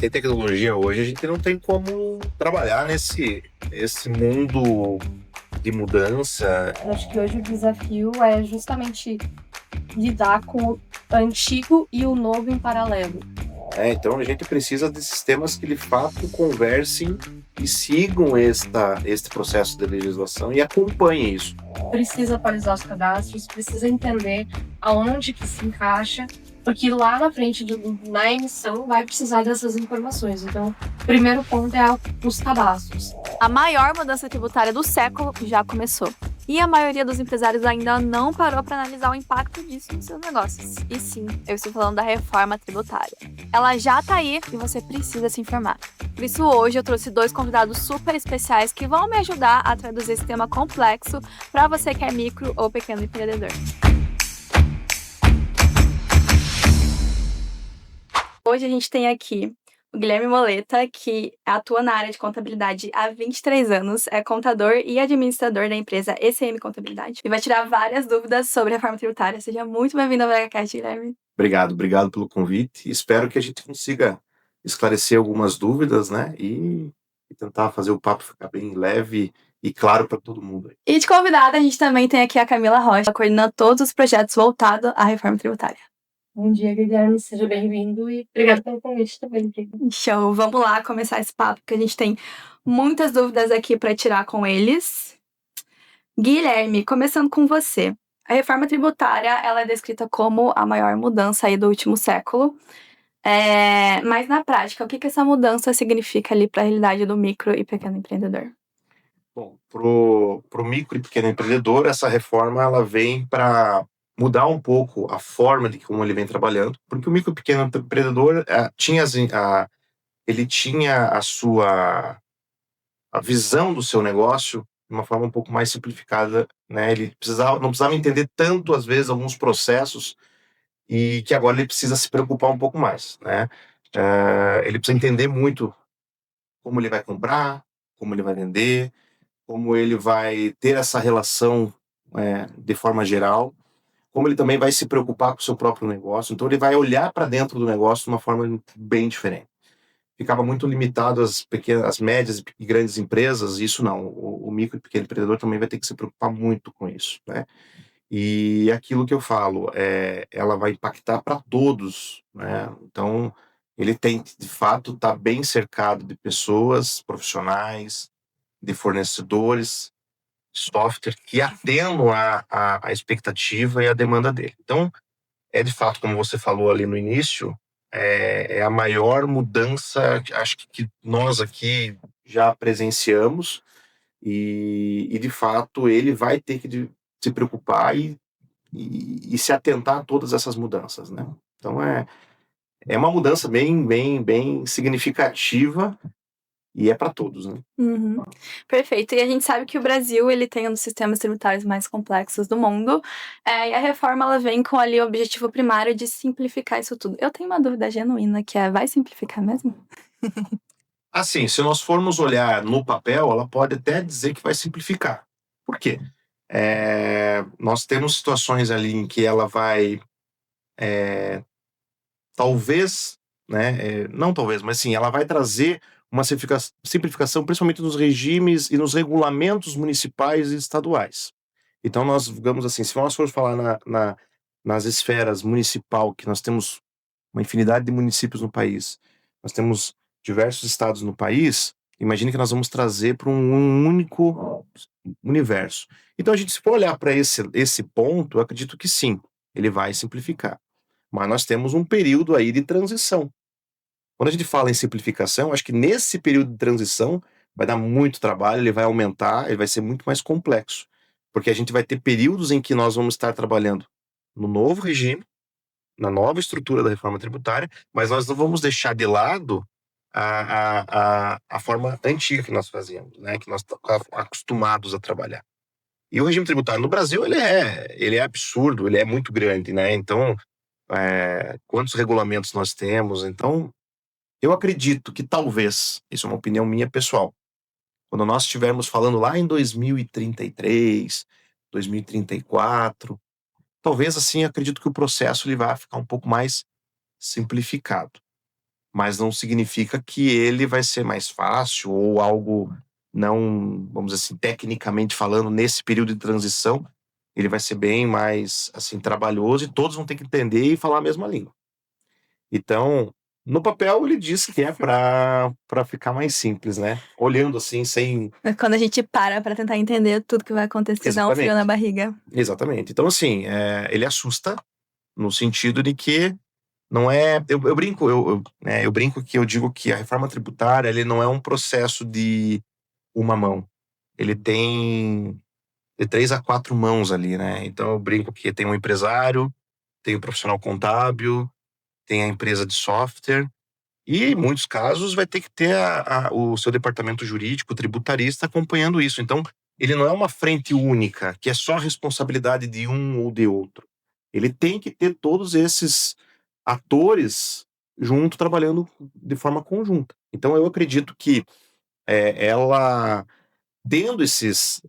Sem tecnologia hoje, a gente não tem como trabalhar nesse mundo de mudança. Eu acho que hoje o desafio é justamente lidar com o antigo e o novo em paralelo. Então a gente precisa de sistemas que de fato conversem e sigam este processo de legislação e acompanhem isso. Precisa atualizar os cadastros, precisa entender aonde que se encaixa, porque lá na frente, na emissão, vai precisar dessas informações. Então, o primeiro ponto é os cadastros. A maior mudança tributária do século já começou. E a maioria dos empresários ainda não parou para analisar o impacto disso nos seus negócios. E sim, eu estou falando da reforma tributária. Ela já está aí e você precisa se informar. Por isso, hoje eu trouxe 2 convidados super especiais que vão me ajudar a traduzir esse tema complexo para você que é micro ou pequeno empreendedor. Hoje a gente tem aqui o Guilherme Moleta, que atua na área de contabilidade há 23 anos, é contador e administrador da empresa ECM Contabilidade e vai tirar várias dúvidas sobre a reforma tributária. Seja muito bem-vindo ao VHCast, Guilherme. Obrigado pelo convite. Espero que a gente consiga esclarecer algumas dúvidas, né? E tentar fazer o papo ficar bem leve e claro para todo mundo. E de convidada, a gente também tem aqui a Camila Rocha, coordenando todos os projetos voltados à reforma tributária. Bom dia, Guilherme. Seja bem-vindo e obrigado pelo convite também. Show! Vamos lá começar esse papo, que a gente tem muitas dúvidas aqui para tirar com eles. Guilherme, começando com você. A reforma tributária ela é descrita como a maior mudança aí do último século. Mas na prática, o que essa mudança significa ali para a realidade do micro e pequeno empreendedor? Bom, pro micro e pequeno empreendedor, essa reforma ela vem para mudar um pouco a forma de como ele vem trabalhando, porque o micro e pequeno empreendedor ele tinha a visão do seu negócio de uma forma um pouco mais simplificada, né? Ele não precisava entender tanto às vezes alguns processos e que agora ele precisa se preocupar um pouco mais, né? Ele precisa entender muito como ele vai comprar, como ele vai vender, como ele vai ter essa relação de forma geral, como ele também vai se preocupar com o seu próprio negócio. Então ele vai olhar para dentro do negócio de uma forma bem diferente. Ficava muito limitado às pequenas, às médias e grandes empresas, isso não. O micro e pequeno empreendedor também vai ter que se preocupar muito com isso, né? E aquilo que eu falo, ela vai impactar para todos, né? Então, ele tem que, de fato, estar bem cercado de pessoas profissionais, de fornecedores, software que atendam a expectativa e a demanda dele. Então, de fato, como você falou ali no início, é a maior mudança, acho que nós aqui já presenciamos e de fato, ele vai ter que se preocupar e se atentar a todas essas mudanças, né? Então, é uma mudança bem significativa e é para todos, né? Uhum. Perfeito. E a gente sabe que o Brasil ele tem um dos sistemas tributários mais complexos do mundo. E a reforma ela vem com ali o objetivo primário de simplificar isso tudo. Eu tenho uma dúvida genuína que vai simplificar mesmo? Assim, se nós formos olhar no papel, ela pode até dizer que vai simplificar. Por quê? Nós temos situações ali em que ela vai, talvez, né, não talvez, mas sim, ela vai trazer uma simplificação, principalmente nos regimes e nos regulamentos municipais e estaduais. Então, nós, digamos assim, se nós formos falar nas esferas municipal, que nós temos uma infinidade de municípios no país, nós temos diversos estados no país, imagine que nós vamos trazer para um único universo. Então, a gente, se for olhar para esse ponto, eu acredito que sim, ele vai simplificar. Mas nós temos um período aí de transição. Quando a gente fala em simplificação, acho que nesse período de transição vai dar muito trabalho, ele vai aumentar, ele vai ser muito mais complexo. Porque a gente vai ter períodos em que nós vamos estar trabalhando no novo regime, na nova estrutura da reforma tributária, mas nós não vamos deixar de lado a forma antiga que nós fazíamos, né? Que nós estamos acostumados a trabalhar. E o regime tributário no Brasil, ele é absurdo, ele é muito grande, né? Então, quantos regulamentos nós temos? Então, eu acredito que talvez, isso é uma opinião minha pessoal, quando nós estivermos falando lá em 2033, 2034, talvez assim, acredito que o processo ele vai ficar um pouco mais simplificado. mas não significa que ele vai ser mais fácil ou algo não, vamos dizer assim, tecnicamente falando, nesse período de transição, ele vai ser bem mais, assim, trabalhoso e todos vão ter que entender e falar a mesma língua. Então, no papel ele diz que é para ficar mais simples, né? Olhando assim, sem... Mas quando a gente para pra tentar entender tudo que vai acontecer, dá um frio na barriga. Exatamente. Então, assim, ele assusta no sentido de que não é... Eu brinco que eu digo que a reforma tributária ele não é um processo de uma mão. Ele tem de 3 a 4 mãos ali, né? Então eu brinco que tem um empresário, tem o profissional contábil, tem a empresa de software e, em muitos casos, vai ter que ter o seu departamento jurídico, tributarista, acompanhando isso. Então, ele não é uma frente única, que é só responsabilidade de um ou de outro. Ele tem que ter todos esses atores junto, trabalhando de forma conjunta. Então, eu acredito que ela, tendo esses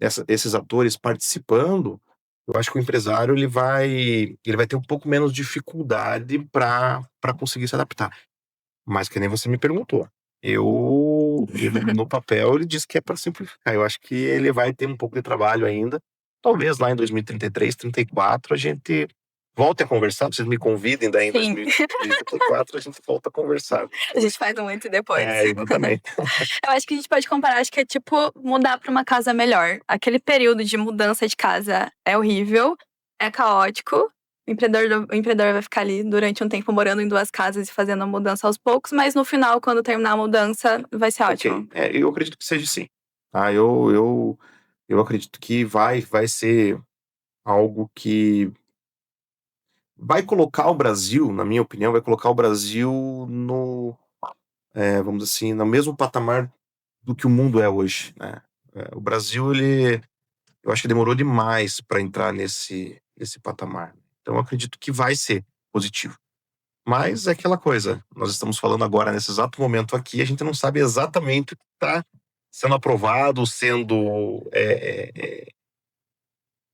atores participando, eu acho que o empresário ele vai ter um pouco menos dificuldade para conseguir se adaptar. Mas que nem você me perguntou. No papel, ele diz que é para simplificar. Eu acho que ele vai ter um pouco de trabalho ainda. Talvez lá em 2033, 34, a gente volte a conversar. Vocês me convidem daí em Sim. 2034, a gente volta a conversar. A gente faz um antes e depois. Exatamente. Eu acho que a gente pode comparar, acho que é tipo mudar pra uma casa melhor. Aquele período de mudança de casa é horrível, é caótico. O empreendedor vai ficar ali durante um tempo morando em 2 casas e fazendo a mudança aos poucos, mas no final, quando terminar a mudança, vai ser ótimo. Eu acredito que seja sim. Eu acredito que vai ser algo que vai colocar o Brasil, na minha opinião, vai colocar o Brasil no, vamos dizer assim, no mesmo patamar do que o mundo é hoje, né? O Brasil, eu acho que demorou demais para entrar nesse patamar. Então, eu acredito que vai ser positivo. Mas é aquela coisa, nós estamos falando agora, nesse exato momento aqui, a gente não sabe exatamente o que está sendo aprovado,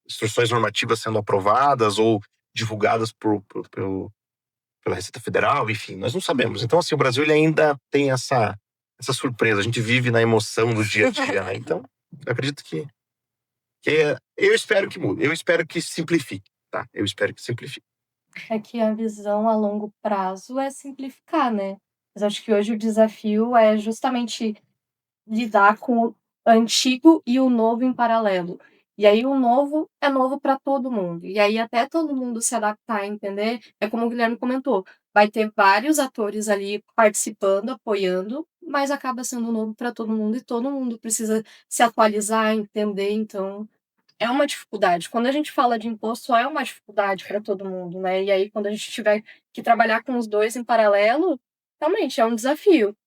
instruções normativas sendo aprovadas ou divulgadas pela Receita Federal, enfim, nós não sabemos. Então, assim, o Brasil ele ainda tem essa surpresa, a gente vive na emoção do dia a dia, né? Então, eu acredito que eu espero que mude, eu espero que simplifique, tá? Eu espero que simplifique. É que a visão a longo prazo é simplificar, né? Mas acho que hoje o desafio é justamente lidar com o antigo e o novo em paralelo. E aí o novo é novo para todo mundo. E aí até todo mundo se adaptar, entender, é como o Guilherme comentou, vai ter vários atores ali participando, apoiando, mas acaba sendo novo para todo mundo e todo mundo precisa se atualizar, entender, então é uma dificuldade. Quando a gente fala de imposto, é uma dificuldade para todo mundo, né? E aí, quando a gente tiver que trabalhar com os dois em paralelo, realmente é um desafio.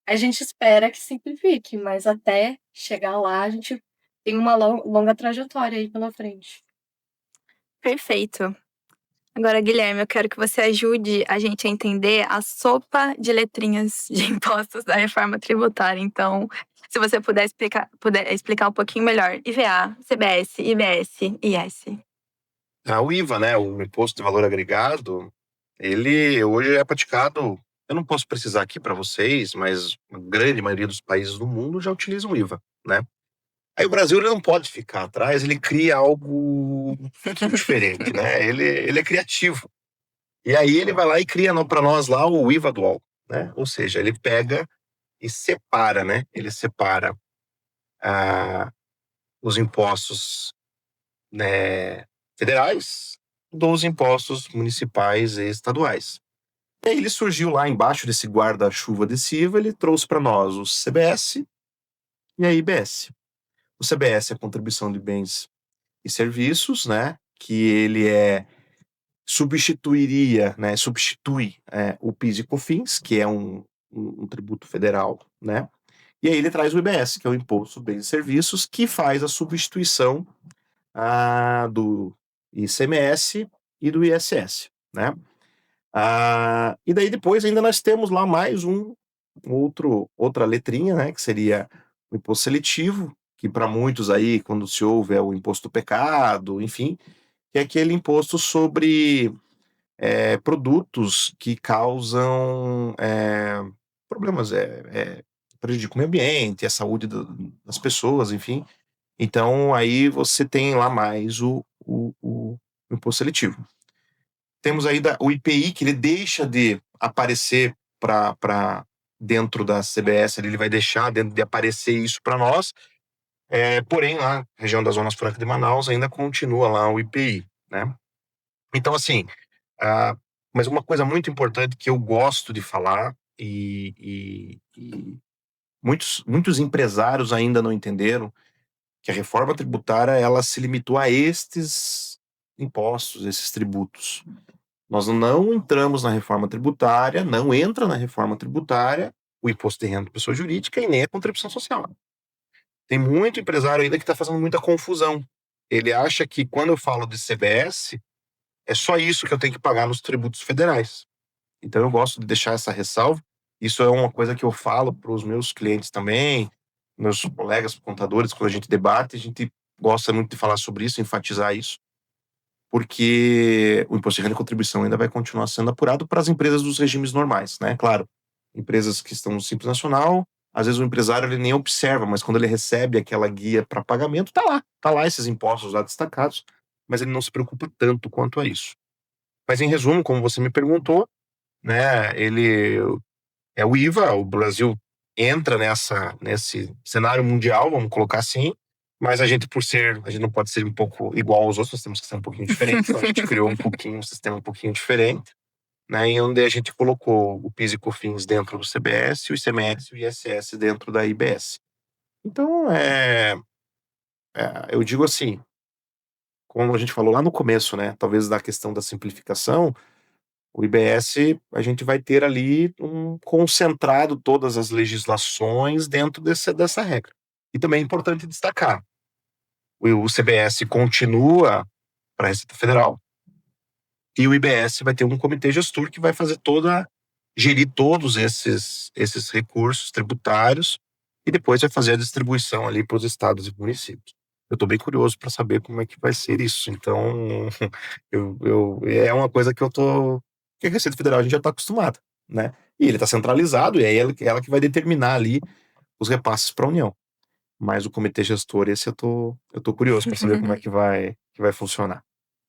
A gente espera que simplifique, mas até chegar lá, a gente tem uma longa trajetória aí pela frente. Perfeito. Agora, Guilherme, eu quero que você ajude a gente a entender a sopa de letrinhas de impostos da reforma tributária. Então, se você puder explicar um pouquinho melhor. IVA, CBS, IBS, IS. O IVA, né, o Imposto de Valor Agregado, ele hoje é praticado, eu não posso precisar aqui para vocês, mas a grande maioria dos países do mundo já utilizam o IVA, né? Aí o Brasil ele não pode ficar atrás, ele cria algo diferente, né? Ele é criativo. E aí ele vai lá e cria para nós lá o IVA dual, né? Ou seja, ele pega e separa, né? Ele separa os impostos, né, federais dos impostos municipais e estaduais. E aí ele surgiu lá embaixo desse guarda-chuva desse IVA, ele trouxe para nós o CBS e a IBS. O CBS é a contribuição de bens e serviços, né, que ele substitui o PIS e COFINS, que é um tributo federal, né? E aí ele traz o IBS, que é o Imposto sobre Bens e Serviços, que faz a substituição do ICMS e do ISS, né? E daí depois ainda nós temos lá mais outra letrinha, né? Que seria o imposto seletivo, que para muitos aí, quando se ouve, é o imposto do pecado, enfim, que é aquele imposto sobre produtos que causam problemas, prejudicam o meio ambiente, a saúde das pessoas, enfim. Então, aí você tem lá mais o imposto seletivo. Temos aí o IPI, que ele deixa de aparecer para dentro da CBS, ele vai deixar de aparecer isso para nós. Porém, lá, região da Zona Franca de Manaus, ainda continua lá o IPI, né? Então, assim, mas uma coisa muito importante que eu gosto de falar e muitos empresários ainda não entenderam que a reforma tributária ela se limitou a estes impostos, esses tributos. Nós não entramos na reforma tributária, não entra na reforma tributária o imposto de renda de pessoa jurídica e nem a contribuição social. Tem muito empresário ainda que está fazendo muita confusão. Ele acha que quando eu falo de CBS, é só isso que eu tenho que pagar nos tributos federais. Então eu gosto de deixar essa ressalva. Isso é uma coisa que eu falo para os meus clientes também, meus colegas contadores, quando a gente debate, a gente gosta muito de falar sobre isso, enfatizar isso, porque o imposto de renda e contribuição ainda vai continuar sendo apurado para as empresas dos regimes normais, né? Claro, empresas que estão no Simples Nacional, às vezes o empresário ele nem observa, mas quando ele recebe aquela guia para pagamento, tá lá esses impostos lá destacados, mas ele não se preocupa tanto quanto a isso. Mas em resumo, como você me perguntou, né, ele é o IVA, o Brasil entra nesse cenário mundial, vamos colocar assim, mas a gente não pode ser um pouco igual aos outros, nós temos que ser um pouquinho diferente, então a gente criou um sistema um pouquinho diferente, né, em onde a gente colocou o PIS e COFINS dentro do CBS, o ICMS e o ISS dentro da IBS. Então, eu digo assim, como a gente falou lá no começo, né, talvez da questão da simplificação, o IBS, a gente vai ter ali concentrado todas as legislações dentro dessa regra. E também é importante destacar, o CBS continua para a Receita Federal e o IBS vai ter um comitê gestor que vai gerir todos esses recursos tributários e depois vai fazer a distribuição ali para os estados e municípios. Eu estou bem curioso para saber como é que vai ser isso. Então, é uma coisa que que a Receita Federal a gente já está acostumado, né? E ele está centralizado, e é ela que vai determinar ali os repasses para a União. Mas o comitê gestor, esse eu tô curioso para saber como é que vai funcionar.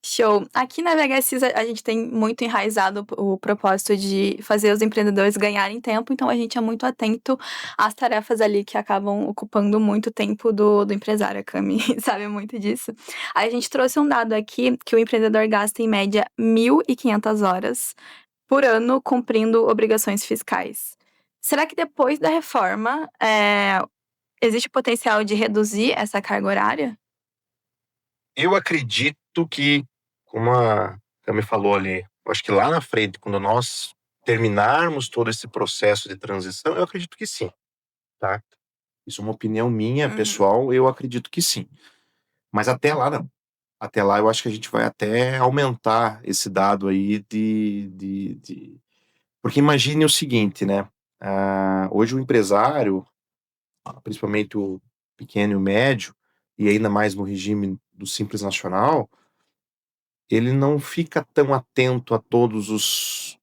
Show. Aqui na VHSIS a gente tem muito enraizado o propósito de fazer os empreendedores ganharem tempo, então a gente é muito atento às tarefas ali que acabam ocupando muito tempo do empresário. A Cami sabe muito disso. Aí a gente trouxe um dado aqui que o empreendedor gasta em média 1.500 horas por ano cumprindo obrigações fiscais. Será que depois da reforma existe o potencial de reduzir essa carga horária? Eu acredito que, como a Cami falou ali, eu acho que lá na frente, quando nós terminarmos todo esse processo de transição, eu acredito que sim, tá? Isso é uma opinião minha, pessoal, eu acredito que sim. Mas até lá, não. Até lá, eu acho que a gente vai até aumentar esse dado aí Porque imagine o seguinte, né? Hoje o empresário, principalmente o pequeno e o médio, e ainda mais no regime do Simples Nacional, ele não fica tão atento a todos os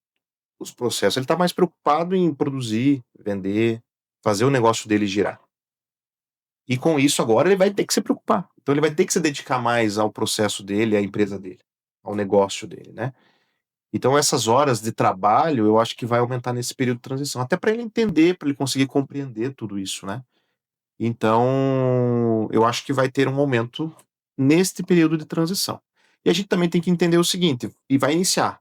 processos. Ele está mais preocupado em produzir, vender, fazer o negócio dele girar. E com isso agora ele vai ter que se preocupar. Então ele vai ter que se dedicar mais ao processo dele, à empresa dele, ao negócio dele, né? Então essas horas de trabalho eu acho que vai aumentar nesse período de transição, até para ele entender, para ele conseguir compreender tudo isso, né? Então eu acho que vai ter um aumento neste período de transição. E a gente também tem que entender o seguinte, e vai iniciar.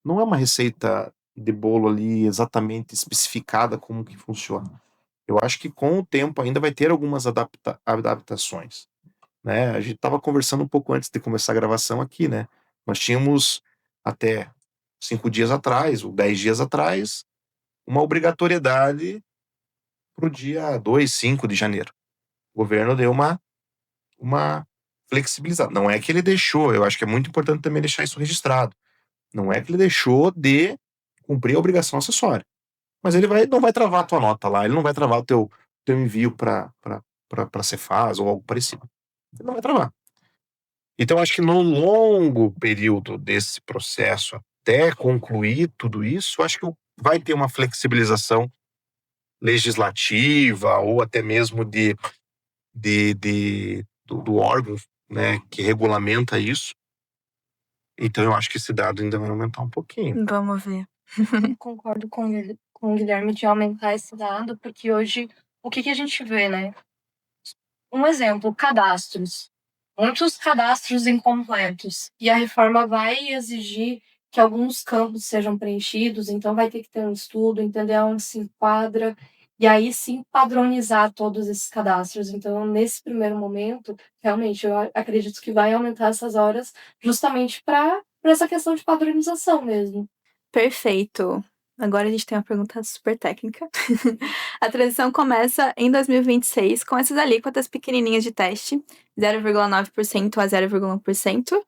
Não é uma receita de bolo ali exatamente especificada como que funciona. Eu acho que com o tempo ainda vai ter algumas adaptações, né? A gente estava conversando um pouco antes de começar a gravação aqui, né? Nós tínhamos até 5 dias atrás, ou 10 dias atrás, uma obrigatoriedade para o dia 2, 5 de janeiro. O governo deu uma flexibilizada. Não é que ele deixou, eu acho que é muito importante também deixar isso registrado. Não é que ele deixou de cumprir a obrigação acessória. Mas ele não vai travar a tua nota lá, ele não vai travar o teu envio para Cefaz ou algo parecido. Ele não vai travar. Então, acho que no longo período desse processo até concluir tudo isso, acho que vai ter uma flexibilização legislativa ou até mesmo do órgão, né, que regulamenta isso. Então eu acho que esse dado ainda vai aumentar um pouquinho. Vamos ver. Concordo com o Guilherme de aumentar esse dado, porque hoje o que a gente vê, né? Um exemplo, cadastros. Muitos cadastros incompletos. E a reforma vai exigir que alguns campos sejam preenchidos, então vai ter que ter um estudo, entender onde se enquadra, e aí sim padronizar todos esses cadastros. Então, nesse primeiro momento, realmente, eu acredito que vai aumentar essas horas justamente para essa questão de padronização mesmo. Perfeito. Agora a gente tem uma pergunta super técnica. A transição começa em 2026 com essas alíquotas pequenininhas de teste, 0,9% a 0,1%.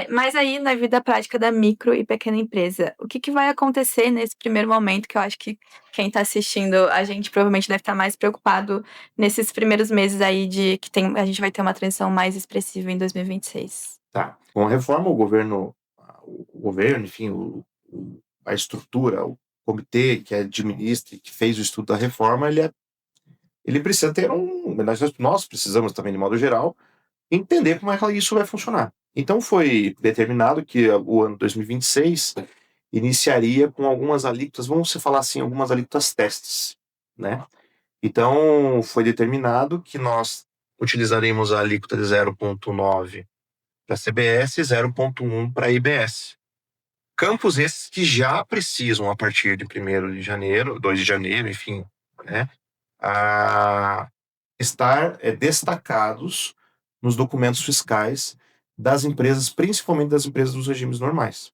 Mas aí, na vida prática da micro e pequena empresa, o que vai acontecer nesse primeiro momento, que eu acho que quem está assistindo a gente provavelmente deve estar mais preocupado nesses primeiros meses aí de que a gente vai ter uma transição mais expressiva em 2026. Tá. Com a reforma, o governo, enfim, a estrutura, o comitê que administra, que fez o estudo da reforma, ele precisa ter nós precisamos também, de modo geral, entender como é que isso vai funcionar. Então foi determinado que o ano 2026 iniciaria com algumas alíquotas, vamos falar assim, algumas alíquotas testes, né? Então foi determinado que nós utilizaremos a alíquota de 0,9 para a CBS e 0,1 para a IBS. Campos esses que já precisam, a partir de 1º de janeiro, 2 de janeiro, enfim, né, a estar destacados nos documentos fiscais das empresas, principalmente das empresas dos regimes normais,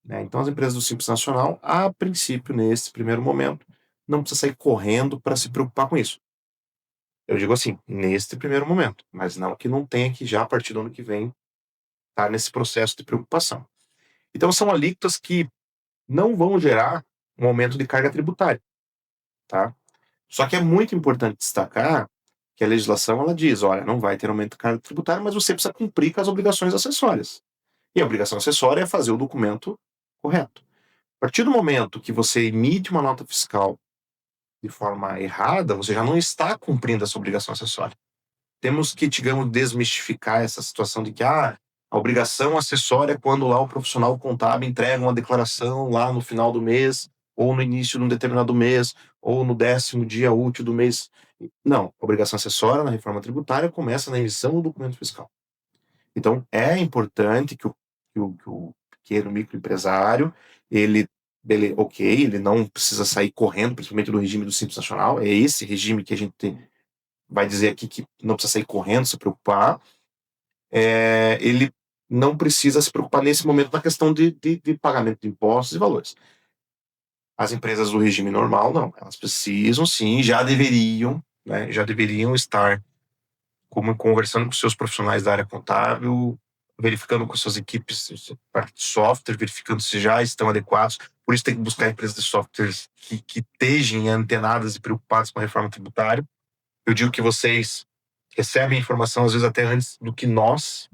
né? Então, as empresas do Simples Nacional, a princípio, nesse primeiro momento, não precisa sair correndo para se preocupar com isso. Eu digo assim, neste primeiro momento, mas não que não tenha que já, a partir do ano que vem, estar nesse processo de preocupação. Então, são alíquotas que não vão gerar um aumento de carga tributária, tá? Só que é muito importante destacar que a legislação ela diz, olha, não vai ter aumento de carga tributária, mas você precisa cumprir com as obrigações acessórias. E a obrigação acessória é fazer o documento correto. A partir do momento que você emite uma nota fiscal de forma errada, você já não está cumprindo essa obrigação acessória. Temos que, digamos, desmistificar essa situação de que a obrigação acessória é quando lá o profissional contábil entrega uma declaração lá no final do mês, ou no início de um determinado mês, ou no 10º dia útil do mês. Não, a obrigação acessória na reforma tributária começa na emissão do documento fiscal. Então, é importante que o pequeno microempresário, ele não precisa sair correndo, principalmente do regime do Simples Nacional, é esse regime que a gente vai dizer aqui que não precisa sair correndo, se preocupar. Ele não precisa se preocupar nesse momento na questão de pagamento de impostos e valores. As empresas do regime normal, não. Elas precisam, sim, já deveriam estar conversando com seus profissionais da área contábil, verificando com suas equipes parte de software, verificando se já estão adequados. Por isso tem que buscar empresas de softwares que estejam antenadas e preocupadas com a reforma tributária. Eu digo que vocês recebem informação, às vezes até antes do que nós,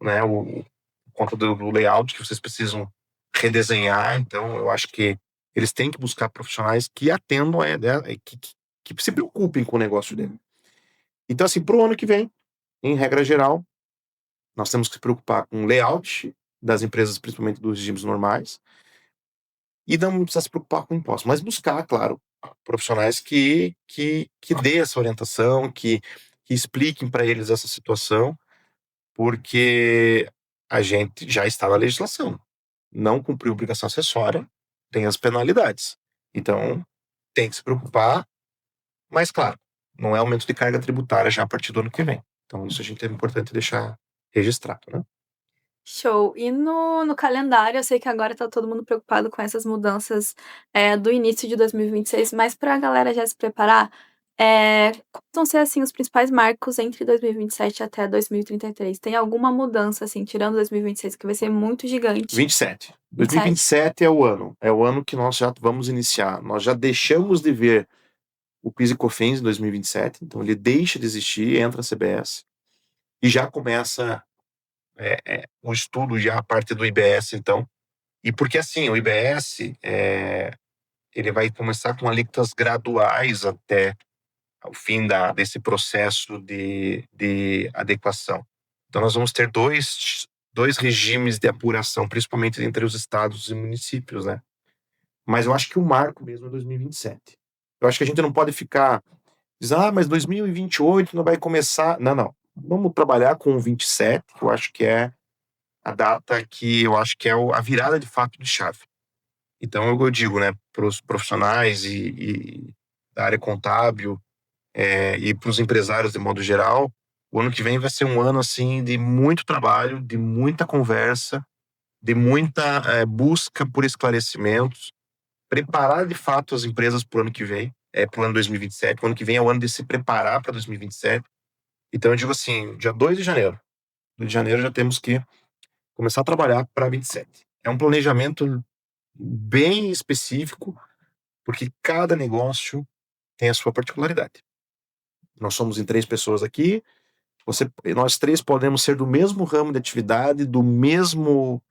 né, por conta do layout que vocês precisam redesenhar. Então, eu acho que eles têm que buscar profissionais que atendam, que se preocupem com o negócio dele. Então, assim, para o ano que vem, em regra geral, nós temos que se preocupar com o layout das empresas, principalmente dos regimes normais, e não precisa se preocupar com impostos, mas buscar, claro, profissionais que dê essa orientação, que expliquem para eles essa situação, porque a gente já está na legislação. Não cumpriu obrigação acessória, tem as penalidades. Então, tem que se preocupar, mas, claro, não é aumento de carga tributária já a partir do ano que vem. Então, isso a gente é importante deixar registrado, né? Show. E no calendário, eu sei que agora tá todo mundo preocupado com essas mudanças do início de 2026, mas para a galera já se preparar, quais vão ser, assim, os principais marcos entre 2027 até 2033? Tem alguma mudança, assim, tirando 2026, que vai ser muito gigante? 27. 2027 é o ano que nós já vamos iniciar. Nós já deixamos de ver o PIS e COFINS em 2027, então ele deixa de existir, entra a CBS, e já começa o estudo, já a parte do IBS, então, E porque assim, o IBS, ele vai começar com alíquotas graduais até o fim desse processo de adequação. Então, nós vamos ter dois regimes de apuração, principalmente entre os estados e municípios, né? Mas eu acho que o marco mesmo é 2027. Eu acho que a gente não pode ficar dizendo, mas 2028 não vai começar. Não, não. Vamos trabalhar com o 27, que eu acho que é a data que eu acho que é a virada de fato de chave. Então, eu digo, né, para os profissionais e da área contábil, e para os empresários de modo geral, o ano que vem vai ser um ano assim de muito trabalho, de muita conversa, de muita busca por esclarecimentos, preparar de fato as empresas para o ano que vem, para o ano 2027. O ano que vem é o ano de se preparar para 2027. Então eu digo assim, dia 2 de janeiro. 2 de janeiro já temos que começar a trabalhar para 27. É um planejamento bem específico, porque cada negócio tem a sua particularidade. Nós somos em 3 pessoas aqui, nós 3 podemos ser do mesmo ramo de atividade, do mesmo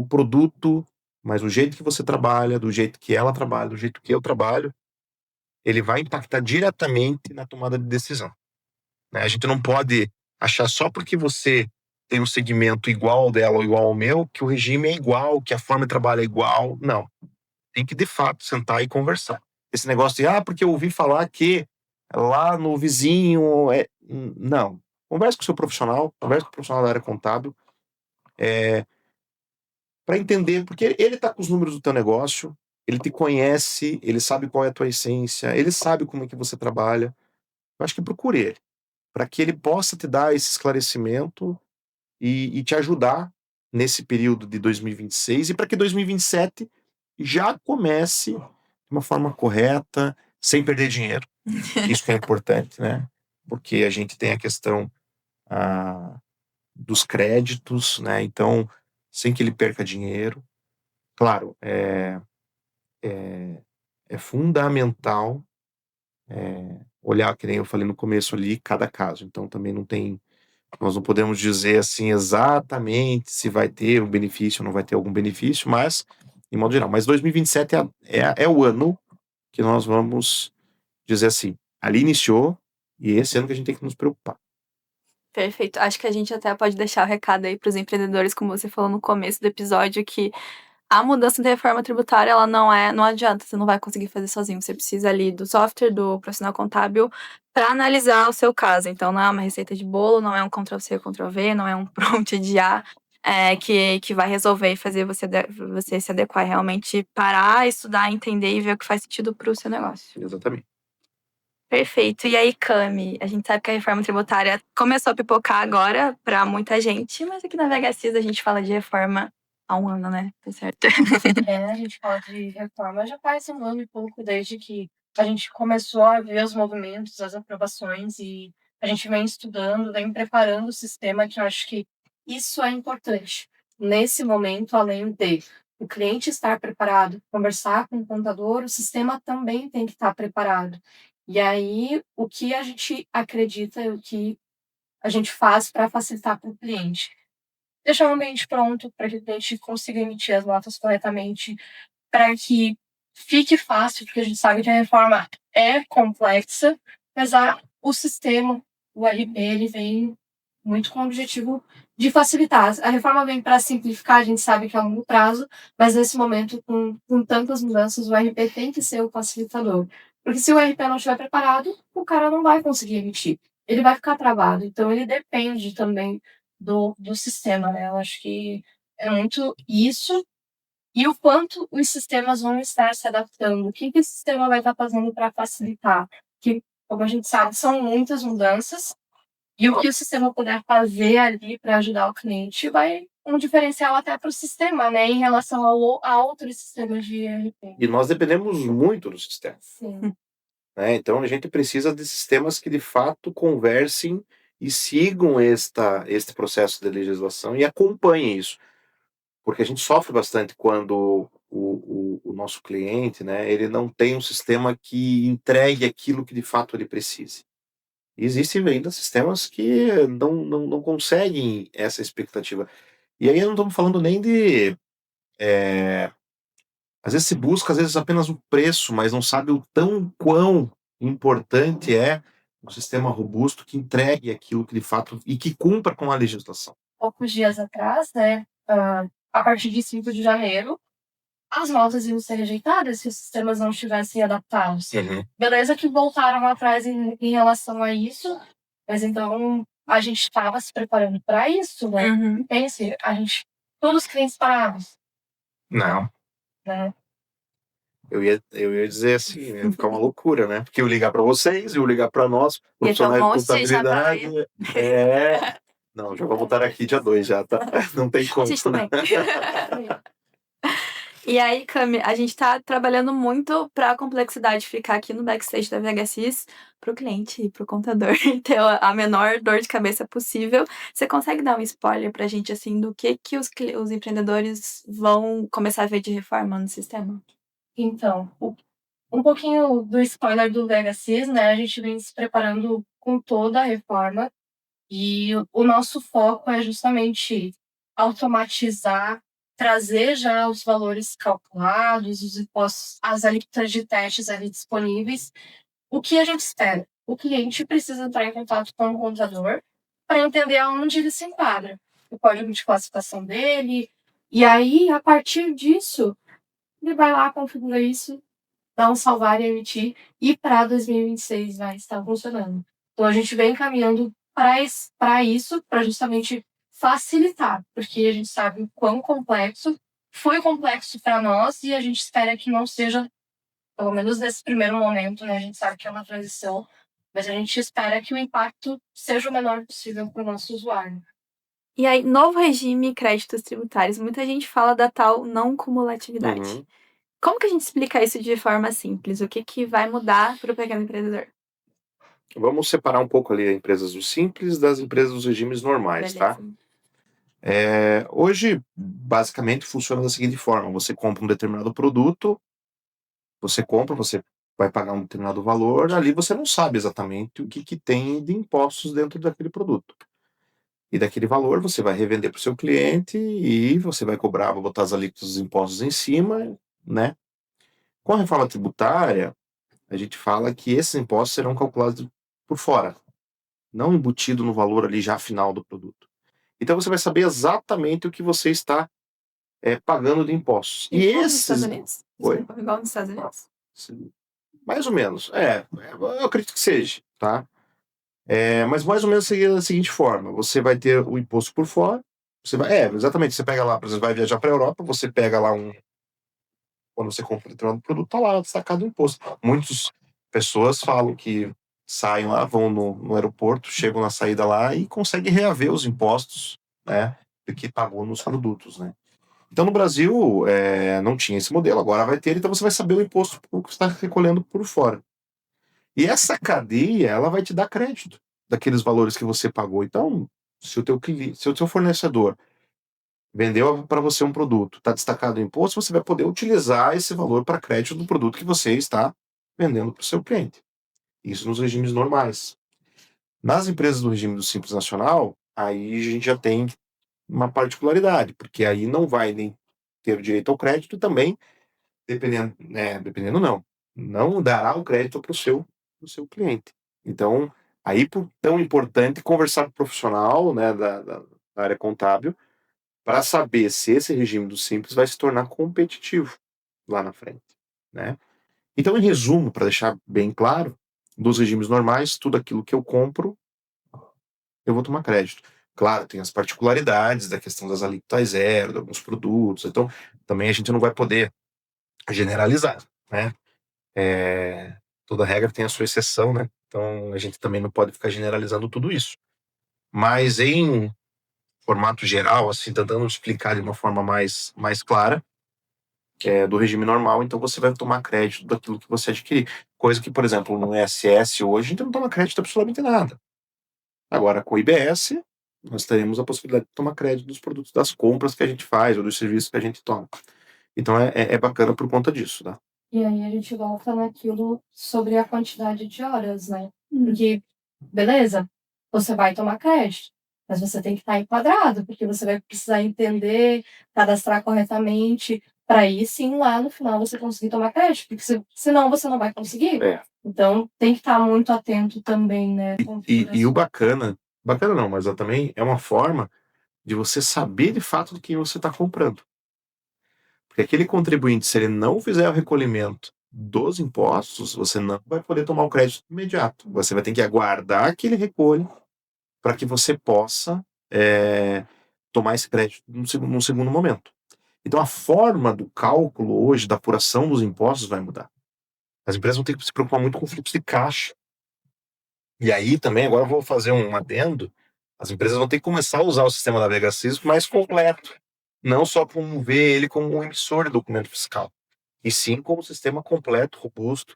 produto, mas o jeito que você trabalha, do jeito que ela trabalha, do jeito que eu trabalho, ele vai impactar diretamente na tomada de decisão, né? A gente não pode achar só porque você tem um segmento igual ao dela ou igual ao meu, que o regime é igual, que a forma de trabalho é igual. Não. Tem que, de fato, sentar e conversar. Esse negócio de, porque eu ouvi falar que lá no vizinho... Não. Converse com o seu profissional, converse com o profissional da área contábil, para entender, porque ele está com os números do teu negócio, ele te conhece, ele sabe qual é a tua essência, ele sabe como é que você trabalha. Eu acho que procure ele, para que ele possa te dar esse esclarecimento e te ajudar nesse período de 2026 e para que 2027 já comece de uma forma correta, sem perder dinheiro. Isso que é importante, né? Porque a gente tem a questão dos créditos, né? Então, sem que ele perca dinheiro. Claro, é fundamental olhar, que nem eu falei no começo ali, cada caso. Então, também nós não podemos dizer assim exatamente se vai ter um benefício ou não vai ter algum benefício, mas, em modo geral. Mas 2027 é o ano que nós vamos dizer assim, ali iniciou e esse ano que a gente tem que nos preocupar. Perfeito. Acho que a gente até pode deixar o recado aí para os empreendedores, como você falou no começo do episódio, que a mudança da reforma tributária, ela não adianta, você não vai conseguir fazer sozinho. Você precisa ali do software, do profissional contábil para analisar o seu caso. Então, não é uma receita de bolo, não é um Ctrl+C, Ctrl+V, não é um prompt de IA que vai resolver e fazer você se adequar, realmente parar, estudar, entender e ver o que faz sentido para o seu negócio. Exatamente. Perfeito. E aí, Cami, a gente sabe que a reforma tributária começou a pipocar agora para muita gente, mas aqui na VHSIS a gente fala de reforma há um ano, né? Tá certo? A gente fala de reforma já faz um ano e pouco desde que a gente começou a ver os movimentos, as aprovações, e a gente vem estudando, vem preparando o sistema, que eu acho que isso é importante. Nesse momento, além de o cliente estar preparado, conversar com o contador, o sistema também tem que estar preparado. E aí, o que a gente acredita, o que a gente faz para facilitar para o cliente? Deixar o ambiente pronto para que o cliente consiga emitir as notas corretamente, para que fique fácil, porque a gente sabe que a reforma é complexa, mas o sistema, o RP, ele vem muito com o objetivo de facilitar. A reforma vem para simplificar, a gente sabe que é a longo prazo, mas nesse momento, com tantas mudanças, o RP tem que ser o facilitador. Porque se o RP não estiver preparado, o cara não vai conseguir emitir. Ele vai ficar travado. Então, ele depende também do sistema, né? Eu acho que é muito isso. E o quanto os sistemas vão estar se adaptando. O que o sistema vai estar fazendo para facilitar? Que, como a gente sabe, são muitas mudanças. E o que o sistema puder fazer ali para ajudar o cliente vai um diferencial até para o sistema, né? Em relação a outros sistemas de ERP. E nós dependemos muito do sistema. Sim. Né? Então, a gente precisa de sistemas que, de fato, conversem e sigam este processo de legislação e acompanhem isso. Porque a gente sofre bastante quando o nosso cliente, né, ele não tem um sistema que entregue aquilo que, de fato, ele precise. E existem ainda sistemas que não conseguem essa expectativa. E aí não estamos falando nem de às vezes se busca às vezes apenas o preço, mas não sabe o quão importante é um sistema robusto que entregue aquilo que de fato e que cumpra com a legislação. Poucos dias atrás, né, a partir de 5 de janeiro, as notas iam ser rejeitadas se os sistemas não estivessem adaptados. Beleza que voltaram atrás em relação a isso, mas então a gente estava se preparando para isso, né? Pense, todos os clientes parados, Não, né? eu ia dizer assim, ia ficar uma loucura, né? Porque eu ligar para vocês, eu ligar para nós, Ia ter um profissionais de monte de gente na contabilidade. Não, já vamos estar aqui dia 2 já, tá? Não tem como. Gente, tudo bem. E aí, Cami, a gente tá trabalhando muito para a complexidade ficar aqui no backstage da VHSIS pro cliente e pro contador ter a menor dor de cabeça possível. Você consegue dar um spoiler pra gente, assim, do que os empreendedores vão começar a ver de reforma no sistema? Então, um pouquinho do spoiler do VHSIS, né? A gente vem se preparando com toda a reforma e o nosso foco é justamente automatizar, trazer já os valores calculados, os impostos, as alíquotas de testes ali disponíveis. O que a gente espera? O cliente precisa entrar em contato com o contador para entender aonde ele se enquadra, o código de classificação dele, e aí, a partir disso, ele vai lá, configura isso, dá um salvar e emitir, e para 2026 vai estar funcionando. Então, a gente vem caminhando para isso, para justamente facilitar, porque a gente sabe o quão complexo foi complexo para nós e a gente espera que não seja, pelo menos nesse primeiro momento, né? A gente sabe que é uma transição, mas a gente espera que o impacto seja o menor possível para o nosso usuário. E aí, novo regime créditos tributários. Muita gente fala da tal não cumulatividade. Como que a gente explica isso de forma simples? O que vai mudar para o pequeno empreendedor? Vamos separar um pouco ali as empresas do simples das empresas dos regimes normais, tá? Hoje, basicamente, funciona da seguinte forma: você compra um determinado produto, você vai pagar um determinado valor, ali você não sabe exatamente o que tem de impostos dentro daquele produto. E daquele valor você vai revender para o seu cliente e você vai cobrar, vai botar as alíquotas dos impostos em cima, né? Com a reforma tributária, a gente fala que esses impostos serão calculados por fora, não embutido no valor ali já final do produto. Então você vai saber exatamente o que você está pagando de impostos. E Igual nos esses... Estados Unidos? Oi? Desculpa, igual nos Estados Unidos? Mais ou menos. Eu acredito que seja, tá? Mas mais ou menos seria da seguinte forma: você vai ter o imposto por fora, exatamente, você pega lá, por exemplo, vai viajar para a Europa, você pega lá quando você compra um determinado produto, tá lá destacado o imposto. Muitas pessoas falam que saem lá, vão no aeroporto, chegam na saída lá e conseguem reaver os impostos, né, que pagou nos produtos, né. Então no Brasil não tinha esse modelo, agora vai ter, então você vai saber o imposto que você está recolhendo por fora. E essa cadeia, ela vai te dar crédito daqueles valores que você pagou. Então, se o seu fornecedor vendeu para você um produto, está destacado o imposto, você vai poder utilizar esse valor para crédito do produto que você está vendendo para o seu cliente. Isso nos regimes normais. Nas empresas do regime do Simples Nacional, aí a gente já tem uma particularidade, porque aí não vai nem ter o direito ao crédito também, dependendo não dará o crédito para o seu cliente. Então, aí por tão importante conversar com o profissional, né, da área contábil, para saber se esse regime do Simples vai se tornar competitivo lá na frente, né? Então, em resumo, para deixar bem claro, dos regimes normais, tudo aquilo que eu compro, eu vou tomar crédito. Claro, tem as particularidades da questão das alíquotas zero, de alguns produtos, então também a gente não vai poder generalizar, né? Toda regra tem a sua exceção, né? Então a gente também não pode ficar generalizando tudo isso. Mas em formato geral, assim, tentando explicar de uma forma mais clara, do regime normal, então você vai tomar crédito daquilo que você adquirir. Coisa que, por exemplo, no ISS hoje, a gente não toma crédito absolutamente nada. Agora, com o IBS, nós teremos a possibilidade de tomar crédito dos produtos, das compras que a gente faz ou dos serviços que a gente toma. Então é bacana por conta disso, tá? E aí a gente volta naquilo sobre a quantidade de horas, né? Porque, beleza, você vai tomar crédito, mas você tem que estar enquadrado, porque você vai precisar entender, cadastrar corretamente, para aí sim, lá no final, você conseguir tomar crédito, porque senão você não vai conseguir. Então, tem que estar muito atento também, né? E o bacana não, mas também é uma forma de você saber de fato do que você está comprando. Porque aquele contribuinte, se ele não fizer o recolhimento dos impostos, você não vai poder tomar o crédito imediato. Você vai ter que aguardar que ele recolha para que você possa tomar esse crédito num segundo momento. Então, a forma do cálculo hoje, da apuração dos impostos, vai mudar. As empresas vão ter que se preocupar muito com o fluxo de caixa. E aí também, agora eu vou fazer um adendo, as empresas vão ter que começar a usar o sistema da Vega Sys mais completo. Não só como ver ele como um emissor de documento fiscal, e sim como um sistema completo, robusto,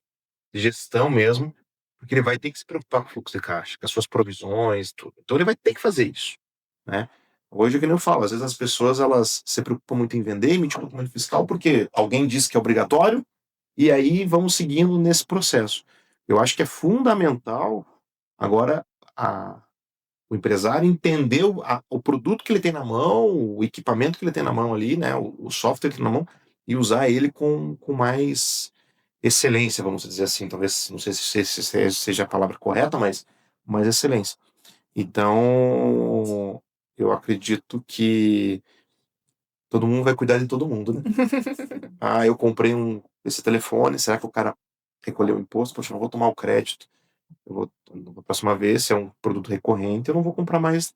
de gestão mesmo, porque ele vai ter que se preocupar com o fluxo de caixa, com as suas provisões, tudo. Então ele vai ter que fazer isso, né? Hoje, é que nem eu falo, às vezes as pessoas elas se preocupam muito em vender e emitir um documento fiscal porque alguém disse que é obrigatório, e aí vamos seguindo nesse processo. Eu acho que é fundamental agora o empresário entender o produto que ele tem na mão, o equipamento que ele tem na mão ali, né, o software que ele tem na mão, e usar ele com mais excelência, vamos dizer assim. Talvez, não sei se seja a palavra correta, mas mais excelência. Então, eu acredito que todo mundo vai cuidar de todo mundo, né? Eu comprei esse telefone, será que o cara recolheu o imposto? Poxa, eu não vou tomar o crédito. Na próxima vez, se é um produto recorrente, eu não vou comprar mais